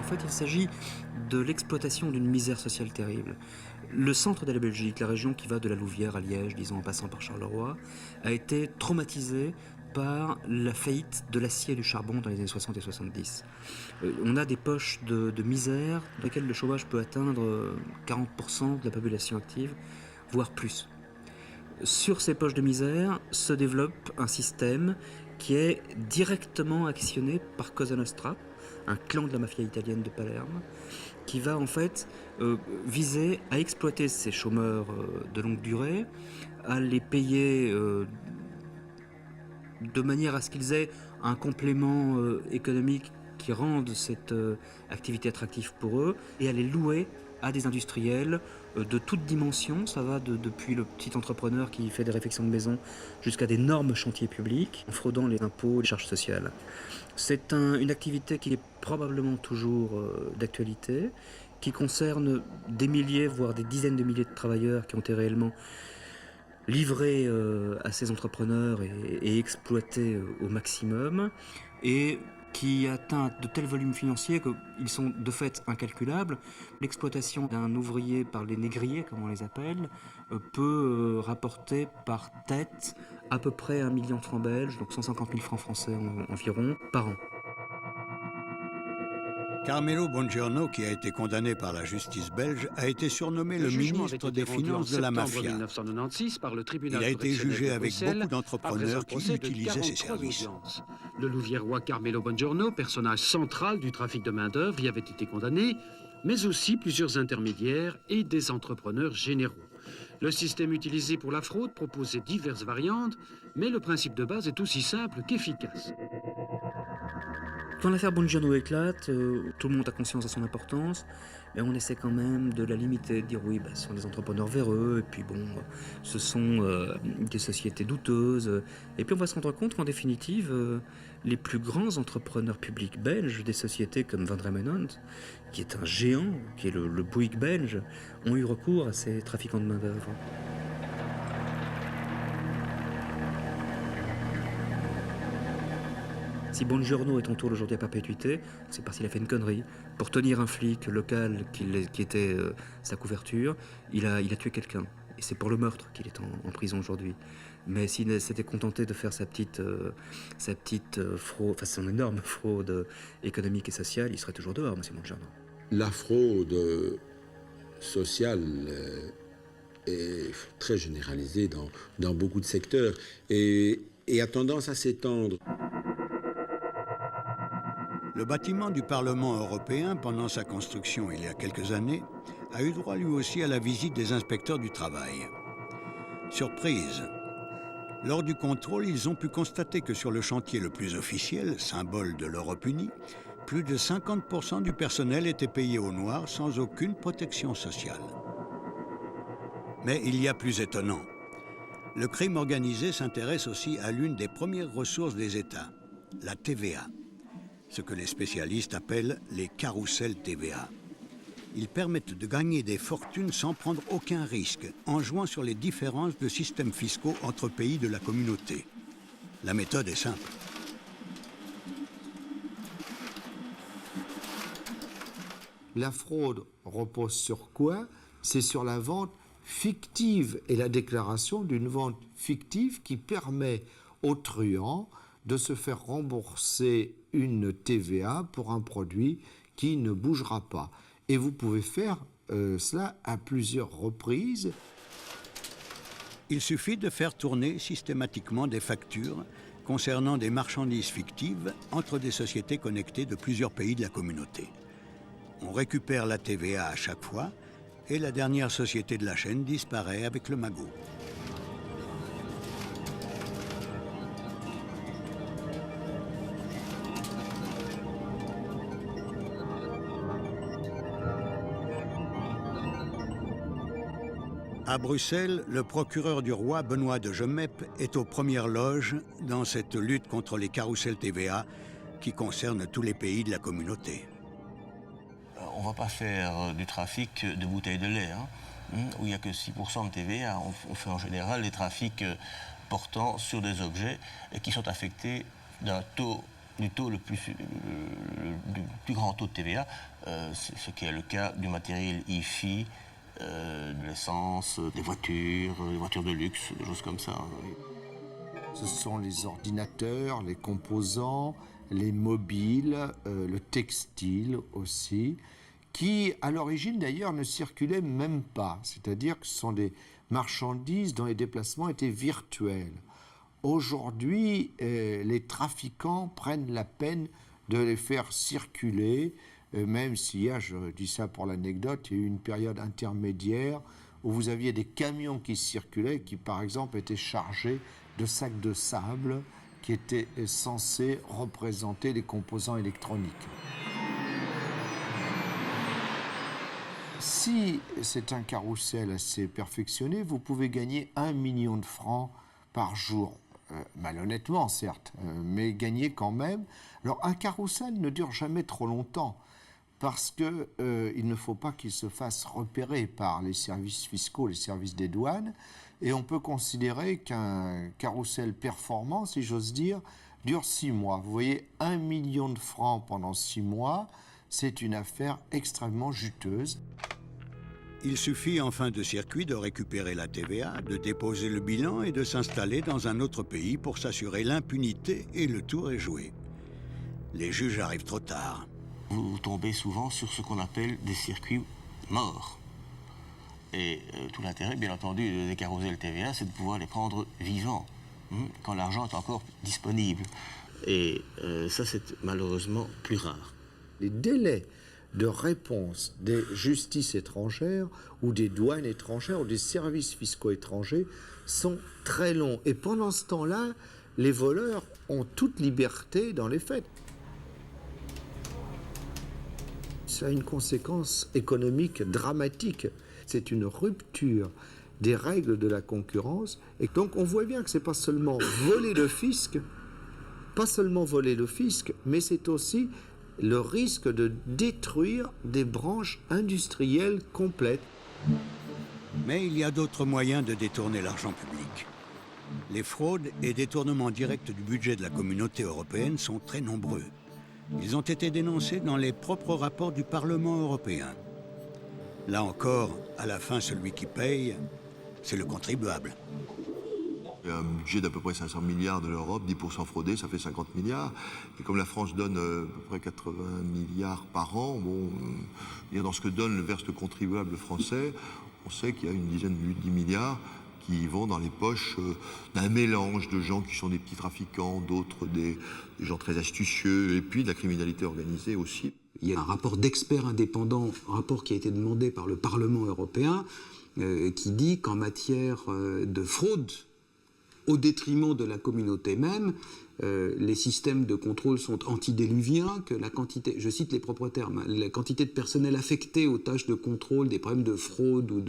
En fait, il s'agit de l'exploitation d'une misère sociale terrible. Le centre de la Belgique, la région qui va de la Louvière à Liège, disons en passant par Charleroi, a été traumatisé par la faillite de l'acier et du charbon dans les années 60 et 70. On a des poches de misère dans lesquelles le chômage peut atteindre 40% de la population active, voire plus. Sur ces poches de misère se développe un système qui est directement actionné par Cosa Nostra, un clan de la mafia italienne de Palerme, qui va en fait viser à exploiter ces chômeurs de longue durée, à les payer de manière à ce qu'ils aient un complément économique qui rende cette activité attractive pour eux, et à les louer à des industriels de toutes dimensions. Ça va depuis le petit entrepreneur qui fait des réfections de maison jusqu'à d'énormes chantiers publics, en fraudant les impôts et les charges sociales. C'est une activité qui est probablement toujours d'actualité, qui concerne des milliers, voire des dizaines de milliers de travailleurs qui ont été réellement livrés à ces entrepreneurs et exploités au maximum, et qui atteint de tels volumes financiers qu'ils sont de fait incalculables. L'exploitation d'un ouvrier par les négriers, comme on les appelle, peut rapporter par tête à peu près 1 million de francs belges, donc 150 000 francs français environ, par an. Carmelo Bongiorno, qui a été condamné par la justice belge, a été surnommé le ministre des Finances de la mafia. 1996 par le tribunal Il a été jugé avec Bruxelles beaucoup d'entrepreneurs qui utilisaient ses services. Le Louviérois Carmelo Bongiorno, personnage central du trafic de main-d'œuvre, y avait été condamné, mais aussi plusieurs intermédiaires et des entrepreneurs généraux. Le système utilisé pour la fraude proposait diverses variantes, mais le principe de base est aussi simple qu'efficace. Quand l'affaire Bongiorno éclate, tout le monde a conscience de son importance, mais on essaie quand même de la limiter, de dire oui, ce sont des entrepreneurs véreux, et puis bon, ce sont des sociétés douteuses. Et puis on va se rendre compte qu'en définitive, les plus grands entrepreneurs publics belges, des sociétés comme Van Remenont, qui est un géant, qui est le Bouygues belge, ont eu recours à ces trafiquants de main-d'œuvre. Si Bongiorno est en tour aujourd'hui à perpétuité, c'est parce qu'il a fait une connerie. Pour tenir un flic local qui était sa couverture, il a tué quelqu'un. Et c'est pour le meurtre qu'il est en prison aujourd'hui. Mais s'il s'était contenté de faire sa petite fraude, enfin son énorme fraude économique et sociale, il serait toujours dehors, M. Bongiorno. La fraude sociale est très généralisée dans beaucoup de secteurs et a tendance à s'étendre. Le bâtiment du Parlement européen, pendant sa construction il y a quelques années, a eu droit lui aussi à la visite des inspecteurs du travail. Surprise! Lors du contrôle, ils ont pu constater que sur le chantier le plus officiel, symbole de l'Europe unie, plus de 50% du personnel était payé au noir sans aucune protection sociale. Mais il y a plus étonnant. Le crime organisé s'intéresse aussi à l'une des premières ressources des États, la TVA. Ce que les spécialistes appellent les carrousels TVA. Ils permettent de gagner des fortunes sans prendre aucun risque, en jouant sur les différences de systèmes fiscaux entre pays de la communauté. La méthode est simple. La fraude repose sur quoi? C'est sur la vente fictive et la déclaration d'une vente fictive qui permet aux truands de se faire rembourser une TVA pour un produit qui ne bougera pas. Et vous pouvez faire cela à plusieurs reprises. Il suffit de faire tourner systématiquement des factures concernant des marchandises fictives entre des sociétés connectées de plusieurs pays de la communauté. On récupère la TVA à chaque fois et la dernière société de la chaîne disparaît avec le magot. À Bruxelles, le procureur du roi, Benoît de Gemep, est aux premières loges dans cette lutte contre les carrousels TVA qui concernent tous les pays de la communauté. On ne va pas faire du trafic de bouteilles de lait, où il n'y a que 6% de TVA. On fait en général des trafics portant sur des objets qui sont affectés du plus grand taux de TVA, ce qui est le cas du matériel IFI, de l'essence, des voitures de luxe, des choses comme ça. Ce sont les ordinateurs, les composants, les mobiles, le textile aussi, qui à l'origine d'ailleurs ne circulaient même pas, c'est-à-dire que ce sont des marchandises dont les déplacements étaient virtuels. Aujourd'hui, les trafiquants prennent la peine de les faire circuler, même s'il y a, je dis ça pour l'anecdote, il y a eu une période intermédiaire où vous aviez des camions qui circulaient, qui par exemple étaient chargés de sacs de sable qui étaient censés représenter les composants électroniques. Si c'est un carrousel assez perfectionné, vous pouvez gagner 1 million de francs par jour. Malhonnêtement, certes, mais gagner quand même. Alors, un carrousel ne dure jamais trop longtemps parce qu'il ne faut pas qu'il se fasse repérer par les services fiscaux, les services des douanes. Et on peut considérer qu'un carrousel performant, si j'ose dire, dure 6 mois. Vous voyez, 1 million de francs pendant 6 mois, c'est une affaire extrêmement juteuse. Il suffit en fin de circuit de récupérer la TVA, de déposer le bilan et de s'installer dans un autre pays pour s'assurer l'impunité et le tour est joué. Les juges arrivent trop tard. Vous tombez souvent sur ce qu'on appelle des circuits morts. Et tout l'intérêt, bien entendu, des carrousels TVA, c'est de pouvoir les prendre vivants, quand l'argent est encore disponible. Et ça, c'est malheureusement plus rare. Les délais de réponse des justices étrangères ou des douanes étrangères ou des services fiscaux étrangers sont très longs. Et pendant ce temps-là, les voleurs ont toute liberté dans les faits. Ça a une conséquence économique dramatique. C'est une rupture des règles de la concurrence. Et donc on voit bien que ce n'est pas seulement voler le fisc, mais c'est aussi le risque de détruire des branches industrielles complètes. Mais il y a d'autres moyens de détourner l'argent public. Les fraudes et détournements directs du budget de la communauté européenne sont très nombreux. Ils ont été dénoncés dans les propres rapports du Parlement européen. Là encore, à la fin, celui qui paye, c'est le contribuable. Il y a un budget d'à peu près 500 milliards de l'Europe, 10% fraudés, ça fait 50 milliards. Et comme la France donne à peu près 80 milliards par an, dans ce que verse le contribuable français, on sait qu'il y a une dizaine de 10 milliards qui vont dans les poches d'un mélange de gens qui sont des petits trafiquants, d'autres des gens très astucieux, et puis de la criminalité organisée aussi. Il y a un rapport d'experts indépendants, un rapport qui a été demandé par le Parlement européen, qui dit qu'en matière de fraude, au détriment de la communauté même, les systèmes de contrôle sont antidéluviens, que la quantité, je cite les propres termes, la quantité de personnel affecté aux tâches de contrôle, des problèmes de fraude ou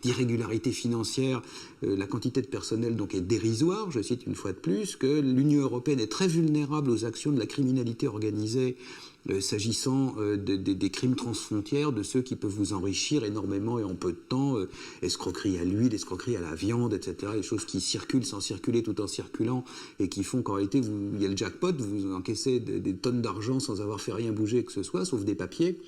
d'irrégularité financière, la quantité de personnel donc est dérisoire, je cite une fois de plus, que l'Union européenne est très vulnérable aux actions de la criminalité organisée, s'agissant des crimes transfrontières, de ceux qui peuvent vous enrichir énormément et en peu de temps, escroquerie à l'huile, escroquerie à la viande, etc., les choses qui circulent sans circuler tout en circulant et qui font qu'en réalité, il y a le jackpot, vous encaissez des tonnes d'argent sans avoir fait rien bouger que ce soit, sauf des papiers.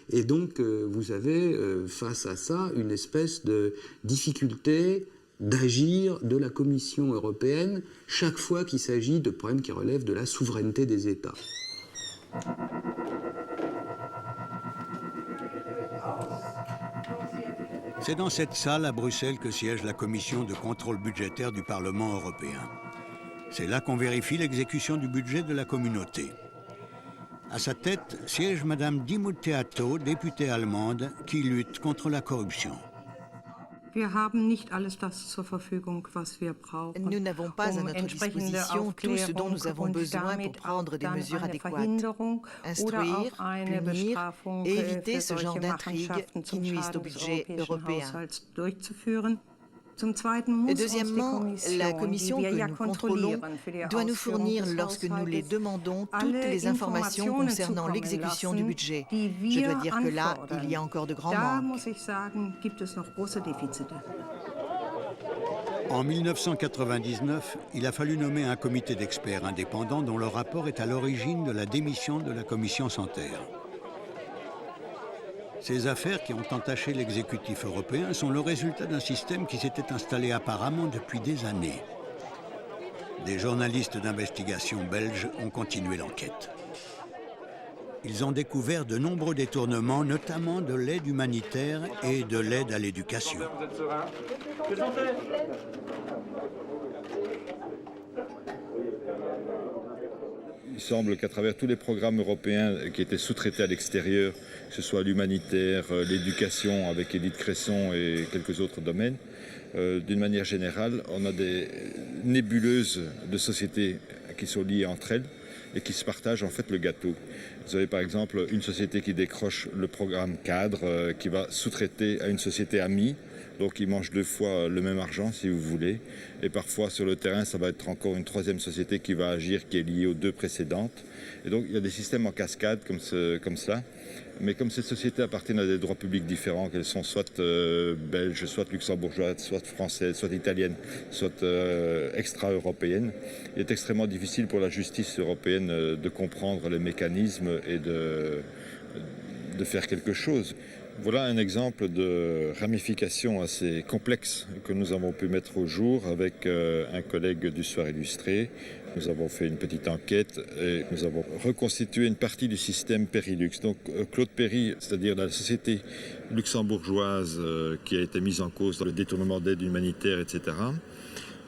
Et donc, vous avez face à ça une espèce de difficulté d'agir de la Commission européenne chaque fois qu'il s'agit de problèmes qui relèvent de la souveraineté des États. C'est dans cette salle à Bruxelles que siège la commission de contrôle budgétaire du Parlement européen. C'est là qu'on vérifie l'exécution du budget de la communauté. À sa tête siège Madame Dimut Theato, députée allemande, qui lutte contre la corruption. Nous n'avons pas à notre disposition tout ce dont nous avons besoin pour prendre des mesures adéquates, instruire, punir et éviter ce genre d'intrigues qui nuisent au budget européen. Et deuxièmement, la commission que nous contrôlons doit nous fournir, lorsque nous les demandons, toutes les informations concernant l'exécution du budget. Je dois dire que là, il y a encore de grands manques. En 1999, il a fallu nommer un comité d'experts indépendants dont le rapport est à l'origine de la démission de la commission Santer. Ces affaires qui ont entaché l'exécutif européen sont le résultat d'un système qui s'était installé apparemment depuis des années. Des journalistes d'investigation belges ont continué l'enquête. Ils ont découvert de nombreux détournements, notamment de l'aide humanitaire et de l'aide à l'éducation. Il semble qu'à travers tous les programmes européens qui étaient sous-traités à l'extérieur, que ce soit l'humanitaire, l'éducation avec Édith Cresson et quelques autres domaines, d'une manière générale, on a des nébuleuses de sociétés qui sont liées entre elles et qui se partagent en fait le gâteau. Vous avez par exemple une société qui décroche le programme cadre, qui va sous-traiter à une société amie. Donc ils mangent deux fois le même argent, si vous voulez. Et parfois, sur le terrain, ça va être encore une troisième société qui va agir, qui est liée aux deux précédentes. Et donc, il y a des systèmes en cascade comme ça. Mais comme ces sociétés appartiennent à des droits publics différents, qu'elles sont soit belges, soit luxembourgeoises, soit françaises, soit italiennes, soit extra-européennes, il est extrêmement difficile pour la justice européenne de comprendre les mécanismes et de faire quelque chose. Voilà un exemple de ramification assez complexe que nous avons pu mettre au jour avec un collègue du Soir illustré. Nous avons fait une petite enquête et nous avons reconstitué une partie du système Périlux. Donc Claude Péry, c'est-à-dire la société luxembourgeoise qui a été mise en cause dans le détournement d'aide humanitaire, etc.,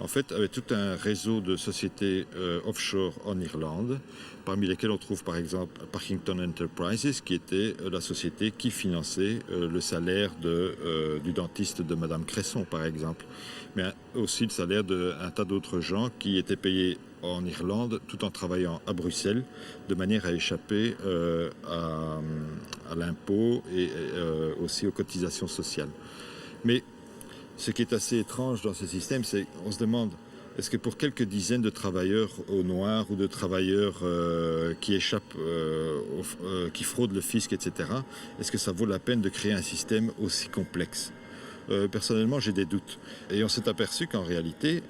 en fait, avait tout un réseau de sociétés offshore en Irlande, parmi lesquelles on trouve par exemple Parkington Enterprises, qui était la société qui finançait le salaire du dentiste de Madame Cresson, par exemple, mais aussi le salaire d'un tas d'autres gens qui étaient payés en Irlande tout en travaillant à Bruxelles, de manière à échapper à l'impôt et aussi aux cotisations sociales. Mais ce qui est assez étrange dans ce système, c'est qu'on se demande, est-ce que pour quelques dizaines de travailleurs au noir ou de travailleurs qui échappent, qui fraudent le fisc, etc., est-ce que ça vaut la peine de créer un système aussi complexe ? Personnellement, j'ai des doutes. Et on s'est aperçu qu'en réalité,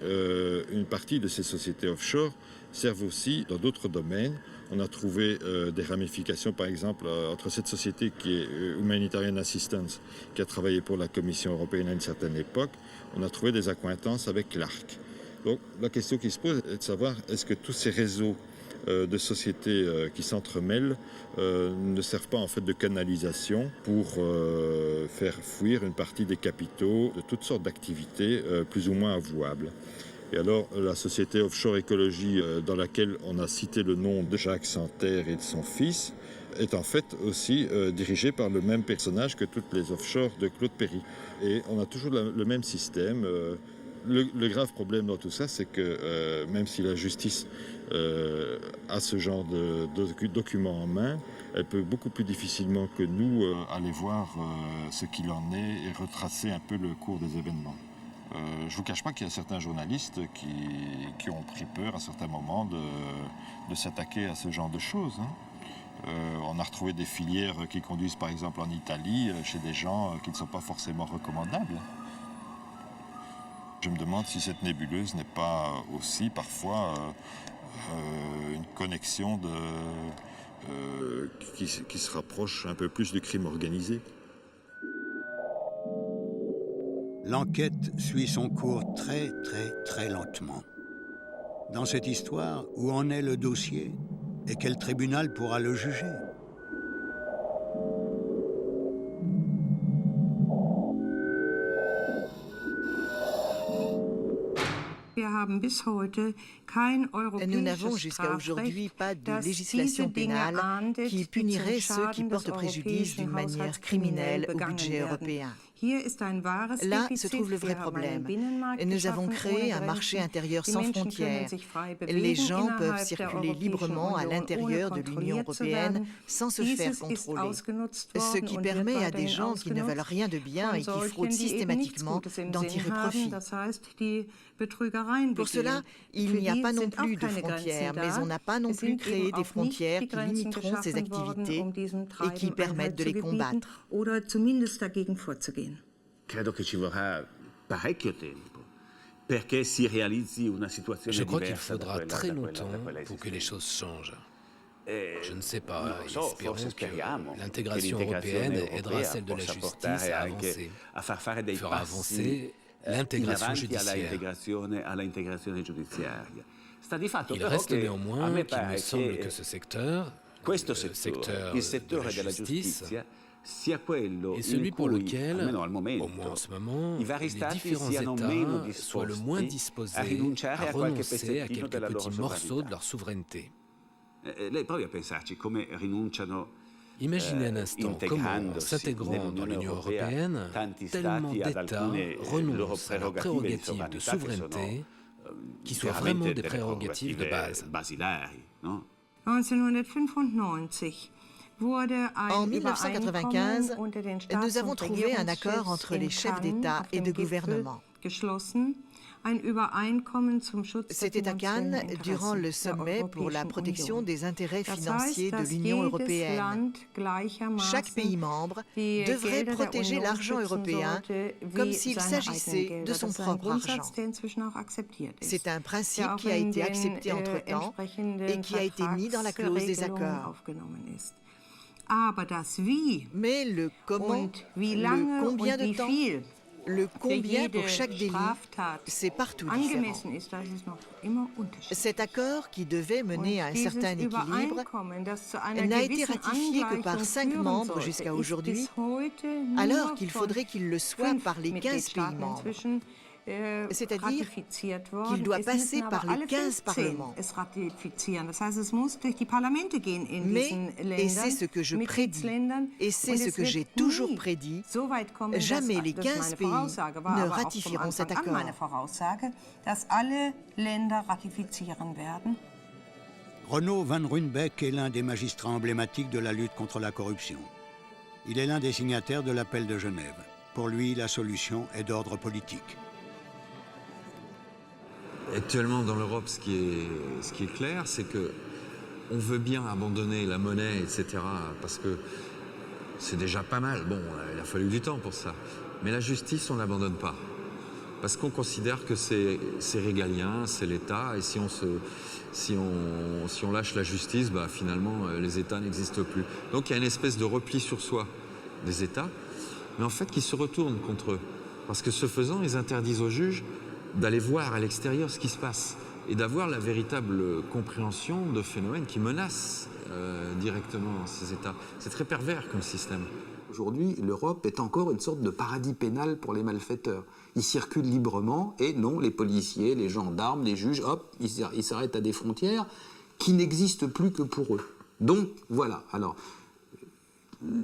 une partie de ces sociétés offshore servent aussi dans d'autres domaines. On a trouvé des ramifications, par exemple, entre cette société qui est Humanitarian Assistance, qui a travaillé pour la Commission européenne à une certaine époque. On a trouvé des accointances avec l'ARC. Donc la question qui se pose est de savoir, est-ce que tous ces réseaux de sociétés qui s'entremêlent ne servent pas en fait de canalisation pour faire fuir une partie des capitaux de toutes sortes d'activités plus ou moins avouables. Et alors, la société Offshore Écologie, dans laquelle on a cité le nom de Jacques Santer et de son fils, est en fait aussi dirigée par le même personnage que toutes les offshore de Claude Péry. Et on a toujours le même système. Le grave problème dans tout ça, c'est que même si la justice a ce genre de documents en main, elle peut beaucoup plus difficilement que nous aller voir ce qu'il en est et retracer un peu le cours des événements. Je ne vous cache pas qu'il y a certains journalistes qui ont pris peur à certains moments de s'attaquer à ce genre de choses. On a retrouvé des filières qui conduisent par exemple en Italie chez des gens qui ne sont pas forcément recommandables. Je me demande si cette nébuleuse n'est pas aussi parfois une connexion qui se rapproche un peu plus du crime organisé. L'enquête suit son cours très, très, très lentement. Dans cette histoire, où en est le dossier et quel tribunal pourra le juger ? Nous n'avons jusqu'à aujourd'hui pas de législation pénale qui punirait ceux qui portent préjudice d'une manière criminelle au budget européen. Là se trouve le vrai problème. Nous avons créé un marché intérieur sans frontières. Les gens peuvent circuler librement à l'intérieur de l'Union européenne sans se faire contrôler, ce qui permet à des gens qui ne veulent rien de bien et qui fraudent systématiquement d'en tirer profit. Pour cela, il n'y a pas non plus de frontières, mais on n'a pas non plus créé des frontières qui limiteront ces activités et qui permettent de les combattre. Credo che ci vorrà parecchio tempo perché si realizzi una situazione Je crois qu'il diversa da faudra quella très longtemps pour que les esistente. choses changent. Je ne sais pas, espérons que speriamo l'intégration che européenne l'integrazione aidera europea celle de la possa justice portare à anche avancer, a far fare dei fera passi avancer l'intégration judiciaire. alla integrazione giudiziaria. Sta di fatto Il però reste che a néanmoins me qu'il me pare semble che que ce secteur, questo le settore, il settore della giustizia, sia quello est celui in pour cui, lequel, almeno al au moins momento, en ce moment, i vari les stati différents siano meno États soient le moins disposti disposés a rinunciare à a qualche renoncer à pezzettino quelques della loro petits morceaux de sovranità. leur souveraineté. Lei provi a pensarci come rinunciano Imaginez un instant comment, s'intégrant dans l'Union européenne, tellement d'États renoncent à leurs prérogatives de souveraineté qui soient vraiment des prérogatives de base. Basilari, no? En 1995, nous avons trouvé un accord entre les chefs d'État et de gouvernement. C'était à Cannes, durant le sommet pour la protection des intérêts financiers de l'Union européenne. Chaque pays membre devrait protéger l'argent européen comme s'il s'agissait de son propre argent. C'est un principe qui a été accepté entre-temps et qui a été mis dans la clause des accords. Mais le comment, le combien de temps, le combien pour chaque délit, c'est partout différent. Cet accord, qui devait mener à un certain équilibre, n'a été ratifié que par 5 membres jusqu'à aujourd'hui, alors qu'il faudrait qu'il le soit par les 15 pays membres. C'est-à-dire qu'il doit passer par les 15 parlements. Mais, et c'est ce que je prédis, et c'est ce que j'ai toujours prédit, jamais les 15 pays ne ratifieront cet accord. Renaud van Ruynbeck est l'un des magistrats emblématiques de la lutte contre la corruption. Il est l'un des signataires de l'appel de Genève. Pour lui, la solution est d'ordre politique. Actuellement, dans l'Europe, ce qui est clair, c'est que on veut bien abandonner la monnaie, etc., parce que c'est déjà pas mal. Bon, il a fallu du temps pour ça. Mais la justice, on ne l'abandonne pas. Parce qu'on considère que c'est régalien, c'est l'État, et si on lâche la justice, bah, finalement, les États n'existent plus. Donc il y a une espèce de repli sur soi des États, mais en fait qui se retournent contre eux. Parce que ce faisant, ils interdisent aux juges d'aller voir à l'extérieur ce qui se passe et d'avoir la véritable compréhension de phénomènes qui menacent directement ces États. C'est très pervers comme système. Aujourd'hui, l'Europe est encore une sorte de paradis pénal pour les malfaiteurs. Ils circulent librement et non, les policiers, les gendarmes, les juges, hop, ils s'arrêtent à des frontières qui n'existent plus que pour eux. Donc, voilà. Alors,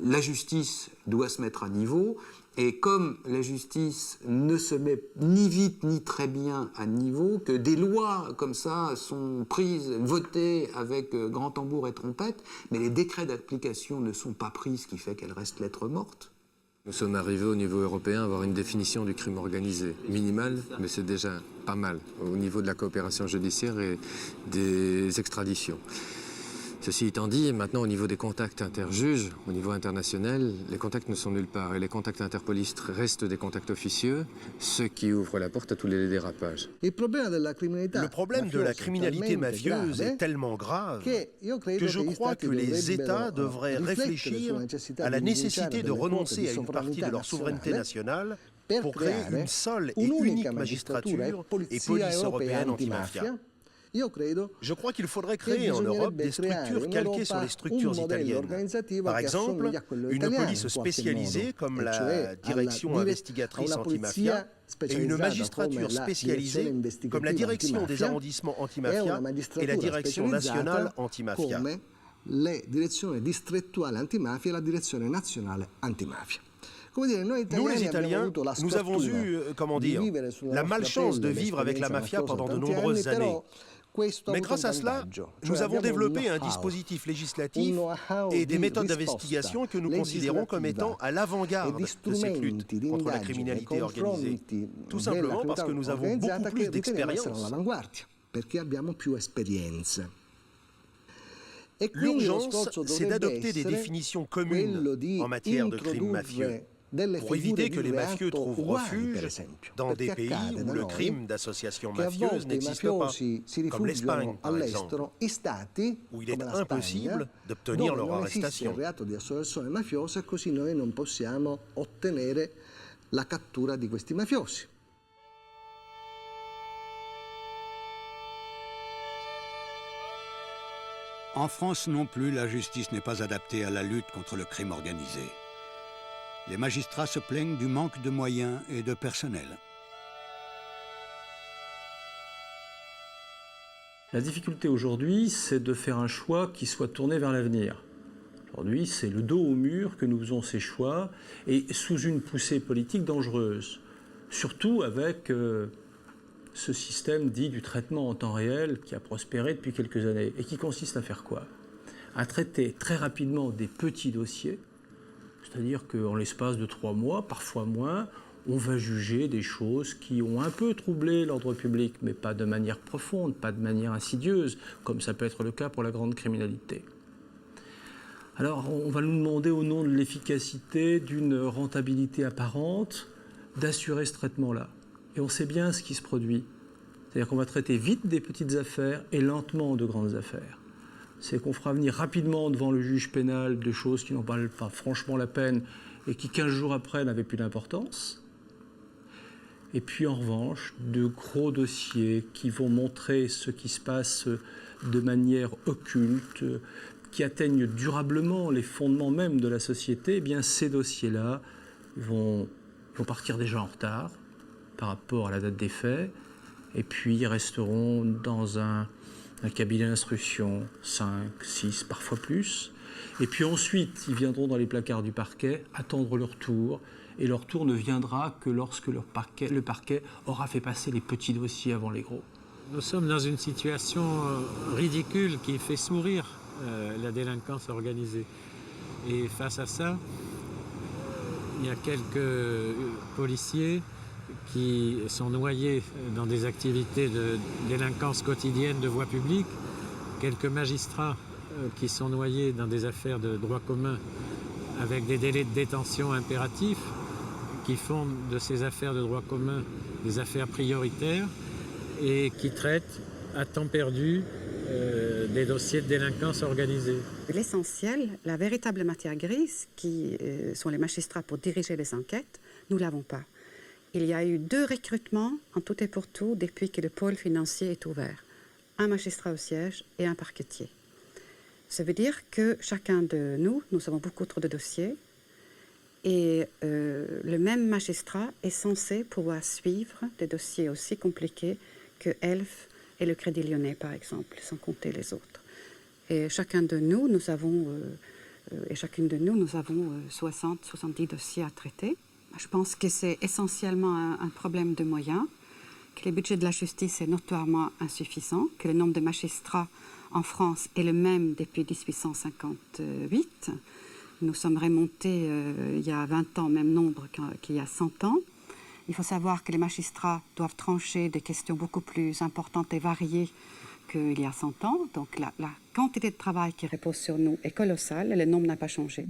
la justice doit se mettre à niveau. Et comme la justice ne se met ni vite ni très bien à niveau, que des lois comme ça sont prises, votées avec grand tambour et trompette, mais les décrets d'application ne sont pas pris, ce qui fait qu'elles restent lettres mortes. Nous sommes arrivés au niveau européen à avoir une définition du crime organisé minimale, mais c'est déjà pas mal au niveau de la coopération judiciaire et des extraditions. Ceci étant dit, maintenant au niveau des contacts interjuges, au niveau international, les contacts ne sont nulle part et les contacts interpolistes restent des contacts officieux, ce qui ouvre la porte à tous les dérapages. Le problème de la criminalité mafieuse est tellement grave que je crois que les États devraient réfléchir à la nécessité de renoncer à une partie de leur souveraineté nationale pour créer une seule et unique magistrature et police européenne anti-mafia. Je crois qu'il faudrait créer en Europe des structures calquées sur les structures italiennes. Par exemple, une police spécialisée comme la direction investigatrice antimafia et une magistrature spécialisée comme la direction des arrondissements antimafia et la direction nationale antimafia. Le direzioni distrettuali antimafia e la direzione nazionale antimafia. Nous, les Italiens, nous avons eu, comment dire, la malchance de vivre avec la mafia pendant de nombreuses années. Mais grâce à cela, nous avons développé un dispositif législatif et des méthodes d'investigation que nous considérons comme étant à l'avant-garde de cette lutte contre la criminalité organisée. Tout simplement parce que nous avons beaucoup plus d'expérience. L'urgence, c'est d'adopter des définitions communes en matière de crimes mafieux, pour éviter que les mafieux trouvent refuge dans des pays où le crime d'association mafieuse n'existe pas, comme l'Espagne par exemple, où il est impossible d'obtenir leur arrestation. En France non plus, la justice n'est pas adaptée à la lutte contre le crime organisé. Les magistrats se plaignent du manque de moyens et de personnel. La difficulté aujourd'hui, c'est de faire un choix qui soit tourné vers l'avenir. Aujourd'hui, c'est le dos au mur que nous faisons ces choix, et sous une poussée politique dangereuse. Surtout avec ce système dit du traitement en temps réel qui a prospéré depuis quelques années, et qui consiste à faire quoi? À traiter très rapidement des petits dossiers. C'est-à-dire qu'en l'espace de 3 mois, parfois moins, on va juger des choses qui ont un peu troublé l'ordre public, mais pas de manière profonde, pas de manière insidieuse, comme ça peut être le cas pour la grande criminalité. Alors, on va nous demander, au nom de l'efficacité, d'une rentabilité apparente, d'assurer ce traitement-là. Et on sait bien ce qui se produit. C'est-à-dire qu'on va traiter vite des petites affaires et lentement de grandes affaires. C'est qu'on fera venir rapidement devant le juge pénal des choses qui n'en valent pas franchement la peine et qui 15 jours après n'avaient plus d'importance. Et puis en revanche, de gros dossiers qui vont montrer ce qui se passe de manière occulte, qui atteignent durablement les fondements même de la société, eh bien ces dossiers-là vont partir déjà en retard par rapport à la date des faits, et puis ils resteront dans un cabinet d'instruction, 5, 6, parfois plus. Et puis ensuite, ils viendront dans les placards du parquet attendre leur tour. Et leur tour ne viendra que lorsque le parquet aura fait passer les petits dossiers avant les gros. Nous sommes dans une situation ridicule qui fait sourire la délinquance organisée. Et face à ça, il y a quelques policiers qui sont noyés dans des activités de délinquance quotidienne de voie publique, quelques magistrats qui sont noyés dans des affaires de droit commun avec des délais de détention impératifs, qui font de ces affaires de droit commun des affaires prioritaires et qui traitent à temps perdu des dossiers de délinquance organisée. L'essentiel, la véritable matière grise, qui sont les magistrats pour diriger les enquêtes, nous ne l'avons pas. Il y a eu 2 recrutements en tout et pour tout depuis que le pôle financier est ouvert. Un magistrat au siège et un parquetier. Ça veut dire que chacun de nous avons beaucoup trop de dossiers et le même magistrat est censé pouvoir suivre des dossiers aussi compliqués que Elf et le Crédit Lyonnais, par exemple, sans compter les autres. Et chacun de nous, nous avons 60, 70 dossiers à traiter. Je pense que c'est essentiellement un problème de moyens, que le budget de la justice est notoirement insuffisant, que le nombre de magistrats en France est le même depuis 1858. Nous sommes remontés il y a 20 ans au même nombre qu'il y a 100 ans. Il faut savoir que les magistrats doivent trancher des questions beaucoup plus importantes et variées qu'il y a 100 ans. Donc la quantité de travail qui repose sur nous est colossale et le nombre n'a pas changé.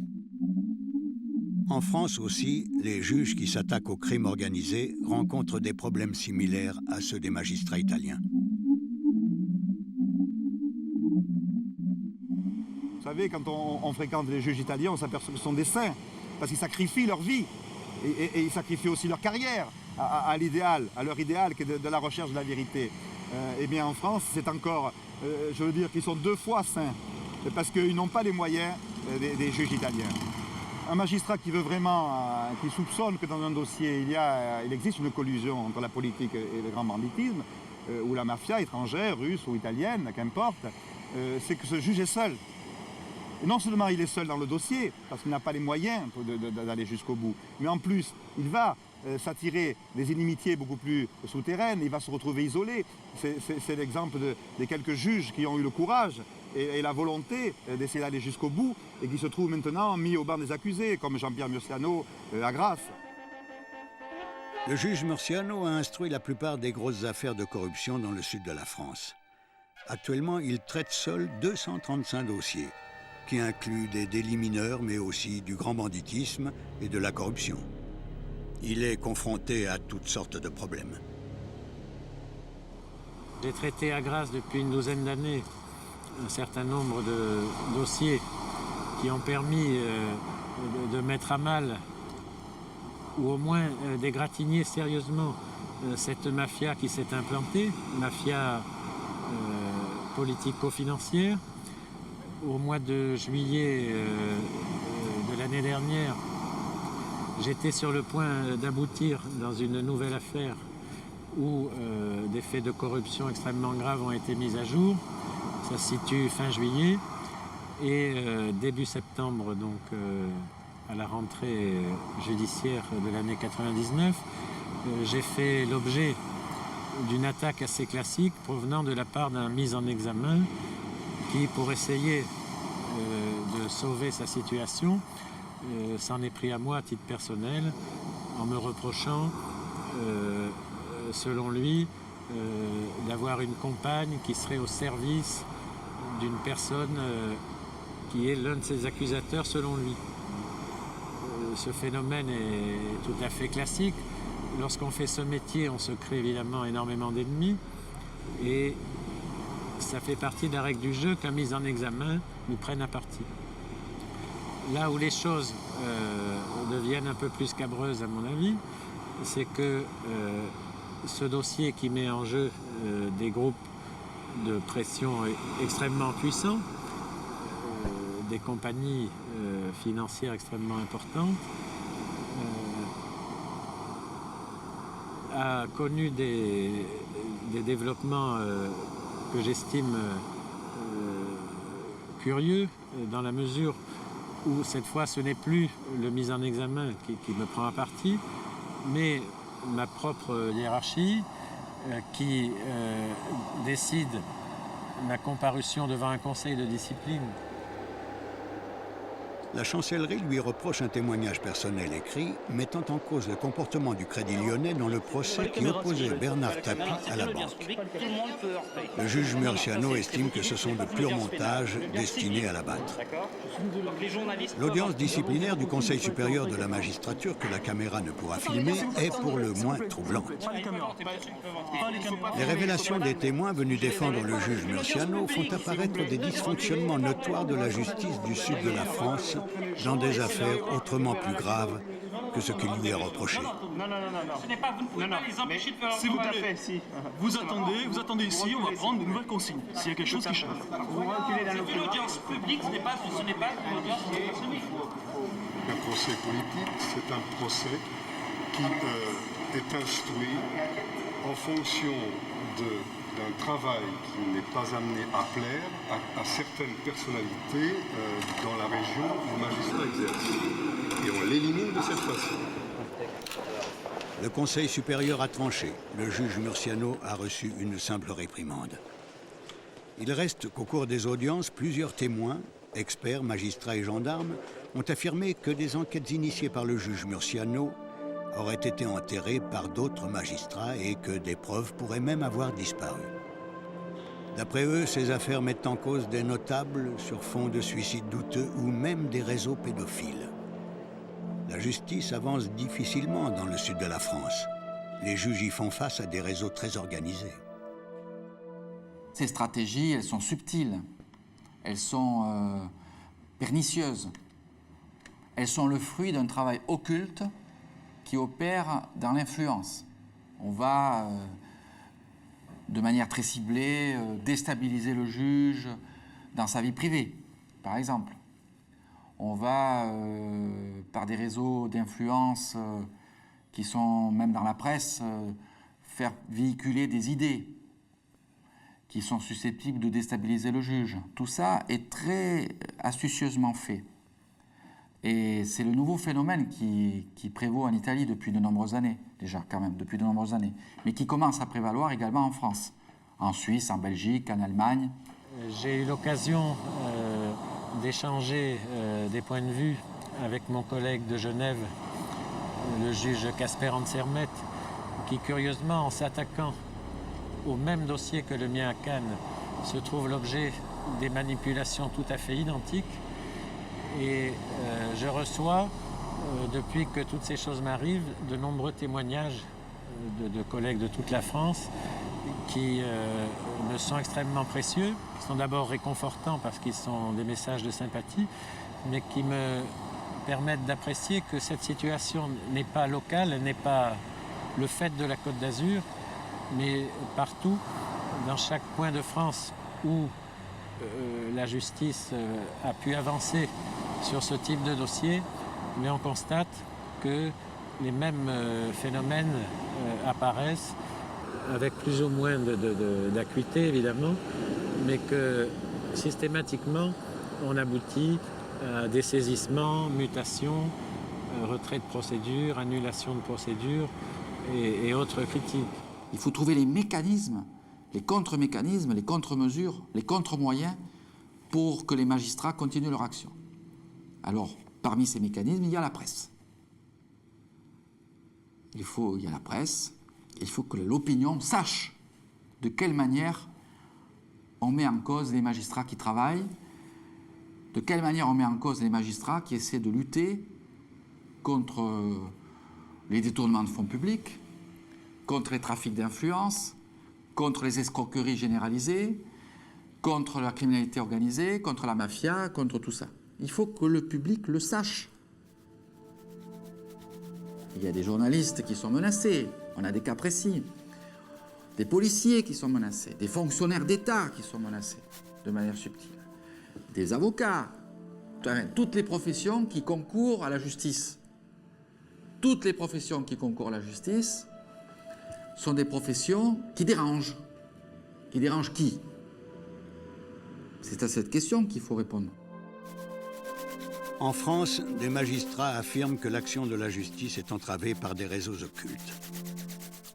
En France aussi, les juges qui s'attaquent au crime organisé rencontrent des problèmes similaires à ceux des magistrats italiens. Vous savez, quand on fréquente les juges italiens, on s'aperçoit que ce sont des saints, parce qu'ils sacrifient leur vie, et ils sacrifient aussi leur carrière à l'idéal, à leur idéal qui est de la recherche de la vérité. Eh bien en France, c'est encore, je veux dire qu'ils sont 2 fois saints, parce qu'ils n'ont pas les moyens des juges italiens. Un magistrat qui veut vraiment, qui soupçonne que dans un dossier il existe une collusion entre la politique et le grand banditisme, ou la mafia étrangère, russe ou italienne, qu'importe, c'est que ce juge est seul. Et non seulement il est seul dans le dossier, parce qu'il n'a pas les moyens d'aller jusqu'au bout, mais en plus, il va s'attirer des inimitiés beaucoup plus souterraines, il va se retrouver isolé. C'est l'exemple des quelques juges qui ont eu le courage et la volonté d'essayer d'aller jusqu'au bout et qui se trouvent maintenant mis au banc des accusés, comme Jean-Pierre Murciano à Grasse. Le juge Murciano a instruit la plupart des grosses affaires de corruption dans le sud de la France. Actuellement, il traite seul 235 dossiers, qui incluent des délits mineurs, mais aussi du grand banditisme et de la corruption. Il est confronté à toutes sortes de problèmes. J'ai traité à Grasse depuis une douzaine d'années un certain nombre de dossiers qui ont permis de mettre à mal ou au moins d'égratigner sérieusement cette mafia qui s'est implantée, mafia politico-financière. Au mois de juillet de l'année dernière, j'étais sur le point d'aboutir dans une nouvelle affaire où des faits de corruption extrêmement graves ont été mis à jour. Ça se situe fin juillet. Et début septembre, donc à la rentrée judiciaire de l'année 99, j'ai fait l'objet d'une attaque assez classique provenant de la part d'un mis en examen qui, pour essayer de sauver sa situation, s'en est pris à moi à titre personnel en me reprochant, selon lui, d'avoir une compagne qui serait au service d'une personne qui est l'un de ses accusateurs selon lui. Ce phénomène est tout à fait classique. Lorsqu'on fait ce métier, on se crée évidemment énormément d'ennemis et ça fait partie de la règle du jeu qu'un mis en examen nous prenne à partie. Là où les choses deviennent un peu plus scabreuses à mon avis, c'est que ce dossier qui met en jeu des groupes de pression extrêmement puissants, des compagnies financières extrêmement importantes, a connu des développements que j'estime curieux, dans la mesure où cette fois ce n'est plus le mis en examen qui me prend à partie, mais ma propre hiérarchie qui décide ma comparution devant un conseil de discipline. La chancellerie lui reproche un témoignage personnel écrit mettant en cause le comportement du Crédit Lyonnais dans le procès qui opposait Bernard Tapie à la banque. Le juge Murciano estime que ce sont de purs montages destinés à l'abattre. L'audience disciplinaire du Conseil supérieur de la magistrature, que la caméra ne pourra filmer, est pour le moins troublante. Les révélations des témoins venus défendre le juge Murciano font apparaître des dysfonctionnements notoires de la justice du sud de la France dans des affaires autrement plus graves que ce qui lui est reproché. Non. Ce n'est pas vous ne pouvez pas les empêcher de faire leur travail. Tout à fait, si. Vous attendez ici, on va prendre de nouvelles consignes. S'il y a quelque chose qui change. C'est une audience publique, ce n'est pas une audience personnelle. Un procès politique, c'est un procès qui est instruit en fonction d'un travail qui n'est pas amené à plaire à certaines personnalités dans la région où le magistrat exerce. Et on l'élimine de cette façon. Le Conseil supérieur a tranché. Le juge Murciano a reçu une simple réprimande. Il reste qu'au cours des audiences, plusieurs témoins, experts, magistrats et gendarmes, ont affirmé que des enquêtes initiées par le juge Murciano auraient été enterrées par d'autres magistrats et que des preuves pourraient même avoir disparu. D'après eux, ces affaires mettent en cause des notables sur fond de suicides douteux ou même des réseaux pédophiles. La justice avance difficilement dans le sud de la France. Les juges y font face à des réseaux très organisés. Ces stratégies, elles sont subtiles, elles sont pernicieuses. Elles sont le fruit d'un travail occulte qui opère dans l'influence. On va, de manière très ciblée, déstabiliser le juge dans sa vie privée, par exemple. On va, par des réseaux d'influence qui sont même dans la presse, faire véhiculer des idées. qui sont susceptibles de déstabiliser le juge. Tout ça est très astucieusement fait. Et c'est le nouveau phénomène qui prévaut en Italie depuis de nombreuses années, déjà quand même, depuis de nombreuses années, mais qui commence à prévaloir également en France, en Suisse, en Belgique, en Allemagne. J'ai eu l'occasion d'échanger des points de vue avec mon collègue de Genève, le juge Casper Ansermet, qui curieusement, en s'attaquant au même dossier que le mien à Cannes, se trouve l'objet des manipulations tout à fait identiques. Et je reçois, depuis que toutes ces choses m'arrivent, de nombreux témoignages de collègues de toute la France qui me sont extrêmement précieux, qui sont d'abord réconfortants parce qu'ils sont des messages de sympathie, mais qui me permettent d'apprécier que cette situation n'est pas locale, elle n'est pas le fait de la Côte d'Azur, mais partout, dans chaque coin de France où la justice a pu avancer sur ce type de dossier, mais on constate que les mêmes phénomènes apparaissent avec plus ou moins d'acuité, évidemment, mais que systématiquement, on aboutit à des saisissements, mutations, retrait de procédure, annulation de procédure et autres critiques. Il faut trouver les mécanismes, les contre-mécanismes, les contre-mesures, les contre-moyens pour que les magistrats continuent leur action. Alors, parmi ces mécanismes, il y a la presse. Il y a la presse, il faut que l'opinion sache de quelle manière on met en cause les magistrats qui travaillent, de quelle manière on met en cause les magistrats qui essaient de lutter contre les détournements de fonds publics, contre les trafics d'influence, contre les escroqueries généralisées, contre la criminalité organisée, contre la mafia, contre tout ça. Il faut que le public le sache. Il y a des journalistes qui sont menacés, on a des cas précis, des policiers qui sont menacés, des fonctionnaires d'État qui sont menacés de manière subtile, des avocats, toutes les professions qui concourent à la justice. Toutes les professions qui concourent à la justice sont des professions qui dérangent. Qui dérangent qui? C'est à cette question qu'il faut répondre. En France, des magistrats affirment que l'action de la justice est entravée par des réseaux occultes.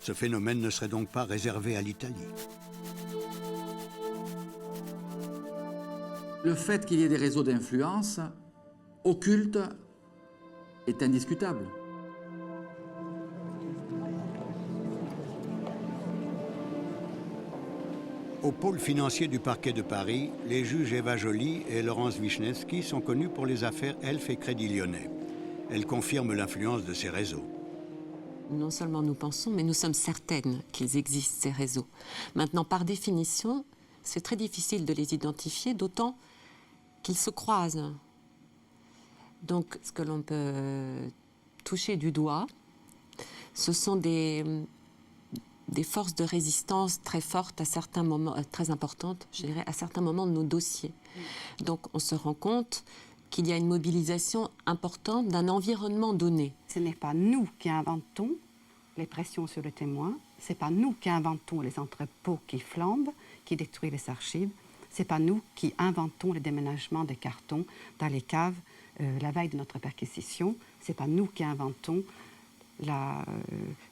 Ce phénomène ne serait donc pas réservé à l'Italie. Le fait qu'il y ait des réseaux d'influence occultes est indiscutable. Au pôle financier du parquet de Paris, les juges Eva Joly et Laurence Wisniewski sont connus pour les affaires Elf et Crédit Lyonnais. Elles confirment l'influence de ces réseaux. Non seulement nous pensons, mais nous sommes certaines qu'ils existent, ces réseaux. Maintenant, par définition, c'est très difficile de les identifier, d'autant qu'ils se croisent. Donc, ce que l'on peut toucher du doigt, ce sont des forces de résistance très fortes à certains moments, très importantes, je dirais, à certains moments de nos dossiers. Donc, on se rend compte qu'il y a une mobilisation importante d'un environnement donné. Ce n'est pas nous qui inventons les pressions sur le témoin, ce n'est pas nous qui inventons les entrepôts qui flambent, qui détruisent les archives, ce n'est pas nous qui inventons le déménagement des cartons dans les caves la veille de notre perquisition, ce n'est pas nous qui inventons la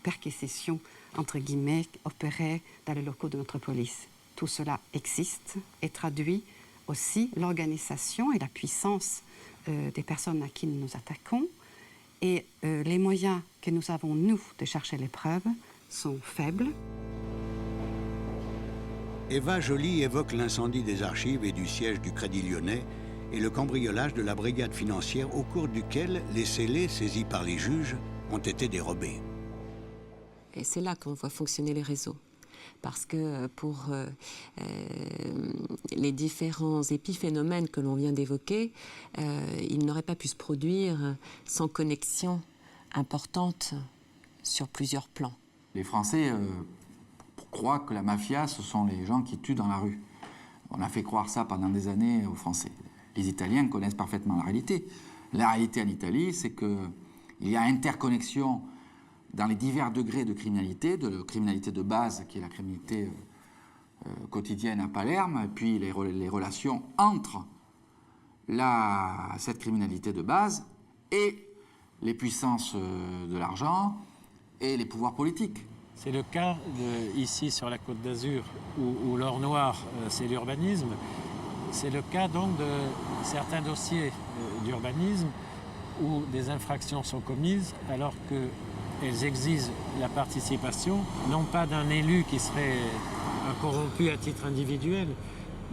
perquisition, entre guillemets, opérée dans les locaux de notre police. Tout cela existe et traduit aussi l'organisation et la puissance des personnes à qui nous nous attaquons. Et les moyens que nous avons, nous, de chercher les preuves sont faibles. Eva Joly évoque l'incendie des archives et du siège du Crédit Lyonnais et le cambriolage de la brigade financière au cours duquel les scellés saisis par les juges ont été dérobés. Et c'est là qu'on voit fonctionner les réseaux. Parce que pour les différents épiphénomènes que l'on vient d'évoquer, ils n'auraient pas pu se produire sans connexion importante sur plusieurs plans. Les Français croient que la mafia, ce sont les gens qui tuent dans la rue. On a fait croire ça pendant des années aux Français. Les Italiens connaissent parfaitement la réalité. La réalité en Italie, c'est qu'il y a interconnexion dans les divers degrés de criminalité de base, qui est la criminalité quotidienne à Palerme, et puis les relations entre cette criminalité de base et les puissances de l'argent et les pouvoirs politiques. C'est le cas ici sur la Côte d'Azur où l'or noir c'est l'urbanisme. C'est le cas donc de certains dossiers d'urbanisme où des infractions sont commises alors qu'elles exigent la participation, non pas d'un élu qui serait corrompu à titre individuel,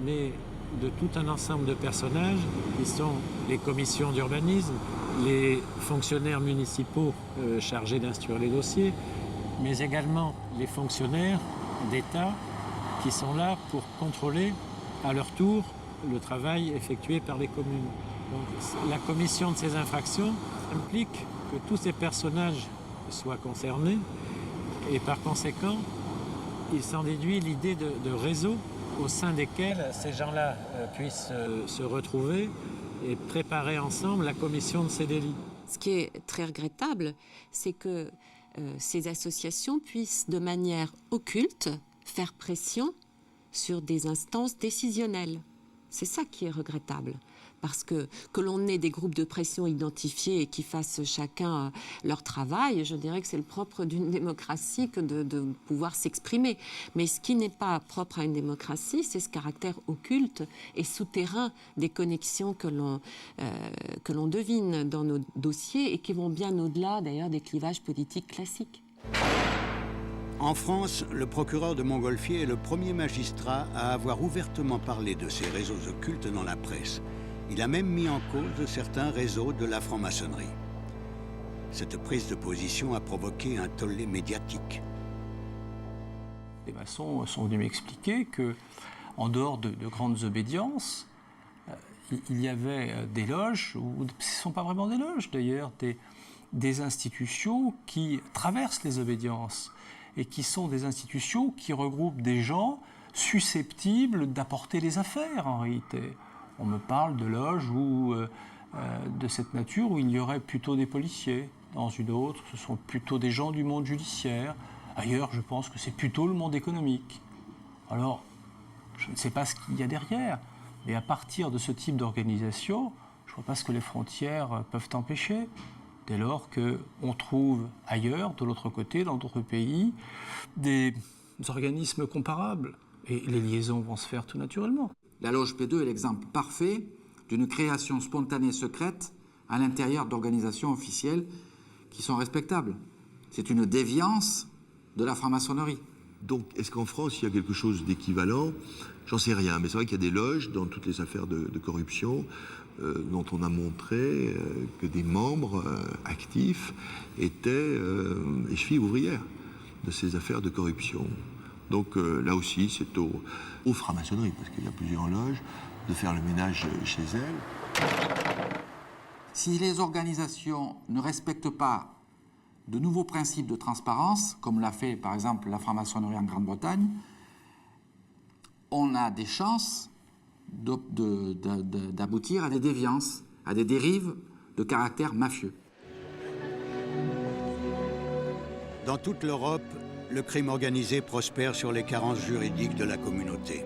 mais de tout un ensemble de personnages qui sont les commissions d'urbanisme, les fonctionnaires municipaux chargés d'instruire les dossiers, mais également les fonctionnaires d'État qui sont là pour contrôler à leur tour le travail effectué par les communes. Donc, la commission de ces infractions implique que tous ces personnages soient concernés et par conséquent, il s'en déduit l'idée de réseau au sein desquels ces gens-là puissent se retrouver et préparer ensemble la commission de ces délits. Ce qui est très regrettable, c'est que ces associations puissent de manière occulte faire pression sur des instances décisionnelles. C'est ça qui est regrettable. Parce que l'on ait des groupes de pression identifiés et qui fassent chacun leur travail, je dirais que c'est le propre d'une démocratie que de pouvoir s'exprimer. Mais ce qui n'est pas propre à une démocratie, c'est ce caractère occulte et souterrain des connexions que l'on devine dans nos dossiers et qui vont bien au-delà d'ailleurs des clivages politiques classiques. En France, le procureur de Montgolfier est le premier magistrat à avoir ouvertement parlé de ces réseaux occultes dans la presse. Il a même mis en cause certains réseaux de la franc-maçonnerie. Cette prise de position a provoqué un tollé médiatique. Les maçons sont venus m'expliquer qu'en dehors de grandes obédiences, il y avait des loges, ou ce ne sont pas vraiment des loges d'ailleurs, des institutions qui traversent les obédiences et qui sont des institutions qui regroupent des gens susceptibles d'apporter les affaires en réalité. On me parle de loges de cette nature où il y aurait plutôt des policiers. Dans une autre, ce sont plutôt des gens du monde judiciaire. Ailleurs, je pense que c'est plutôt le monde économique. Alors, je ne sais pas ce qu'il y a derrière, mais à partir de ce type d'organisation, je ne vois pas ce que les frontières peuvent empêcher. Dès lors qu'on trouve ailleurs, de l'autre côté, dans d'autres pays, des organismes comparables. Et les liaisons vont se faire tout naturellement. La loge P2 est l'exemple parfait d'une création spontanée secrète à l'intérieur d'organisations officielles qui sont respectables. C'est une déviance de la franc-maçonnerie. Donc, est-ce qu'en France, il y a quelque chose d'équivalent? J'en sais rien, mais c'est vrai qu'il y a des loges dans toutes les affaires de corruption dont on a montré que des membres actifs étaient les chevilles ouvrières de ces affaires de corruption. Donc là aussi, c'est aux franc-maçonneries, parce qu'il y a plusieurs loges, de faire le ménage chez elles. Si les organisations ne respectent pas de nouveaux principes de transparence, comme l'a fait par exemple la franc-maçonnerie en Grande-Bretagne, on a des chances d'aboutir à des déviances, à des dérives de caractère mafieux. Dans toute l'Europe, le crime organisé prospère sur les carences juridiques de la communauté.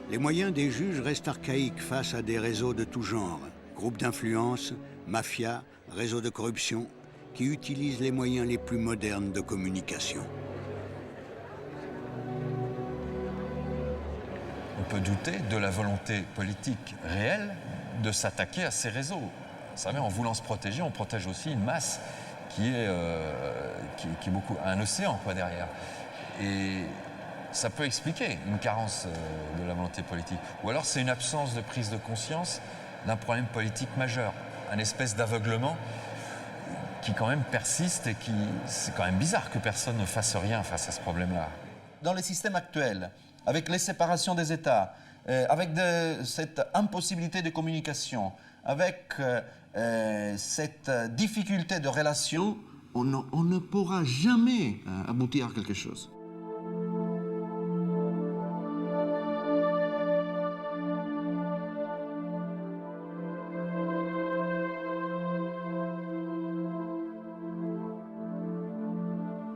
Les moyens des juges restent archaïques face à des réseaux de tout genre, groupes d'influence, mafias, réseaux de corruption, qui utilisent les moyens les plus modernes de communication. On peut douter de la volonté politique réelle de s'attaquer à ces réseaux. Vous savez, en voulant se protéger, on protège aussi une masse qui est beaucoup un océan quoi, derrière. Et ça peut expliquer une carence de la volonté politique. Ou alors c'est une absence de prise de conscience d'un problème politique majeur, un espèce d'aveuglement qui quand même persiste et c'est quand même bizarre que personne ne fasse rien face à ce problème-là. Dans le système actuel, avec les séparations des États, avec cette impossibilité de communication, avec cette difficulté de relation, on ne pourra jamais aboutir à quelque chose.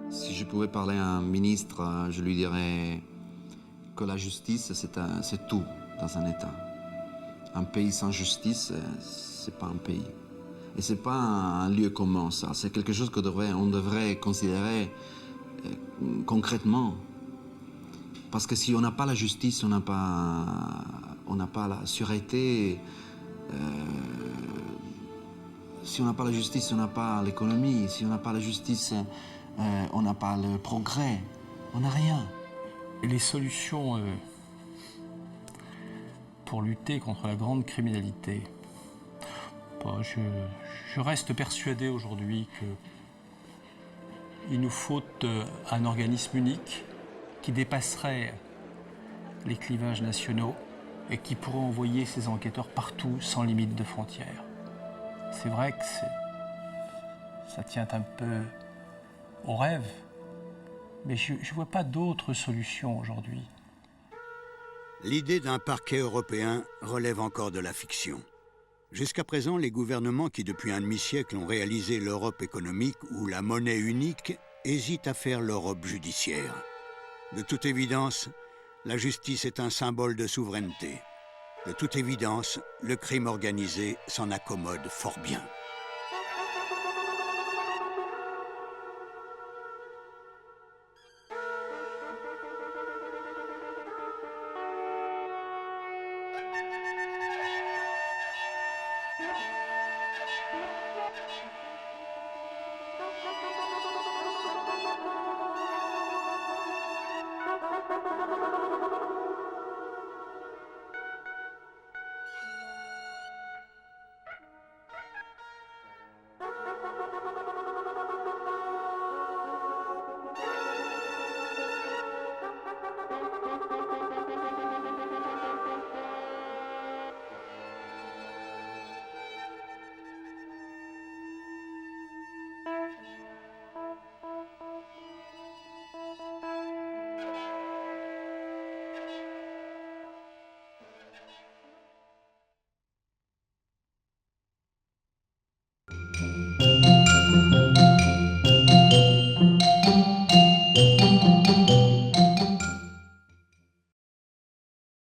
Si je pouvais parler à un ministre, je lui dirais que la justice, c'est tout dans un État. Un pays sans justice, c'est pas un pays. Et c'est pas un lieu commun, ça. C'est quelque chose qu'on devrait considérer concrètement. Parce que si on n'a pas la justice, on n'a pas la sûreté. Si on n'a pas la justice, on n'a pas l'économie. Si on n'a pas la justice, on n'a pas le progrès. On n'a rien. Et les solutions pour lutter contre la grande criminalité, je reste persuadé aujourd'hui qu'il nous faut un organisme unique qui dépasserait les clivages nationaux et qui pourrait envoyer ses enquêteurs partout sans limite de frontières. C'est vrai que ça tient un peu au rêve, mais je ne vois pas d'autres solutions aujourd'hui. L'idée d'un parquet européen relève encore de la fiction. Jusqu'à présent, les gouvernements qui, depuis un demi-siècle, ont réalisé l'Europe économique ou la monnaie unique, hésitent à faire l'Europe judiciaire. De toute évidence, la justice est un symbole de souveraineté. De toute évidence, le crime organisé s'en accommode fort bien.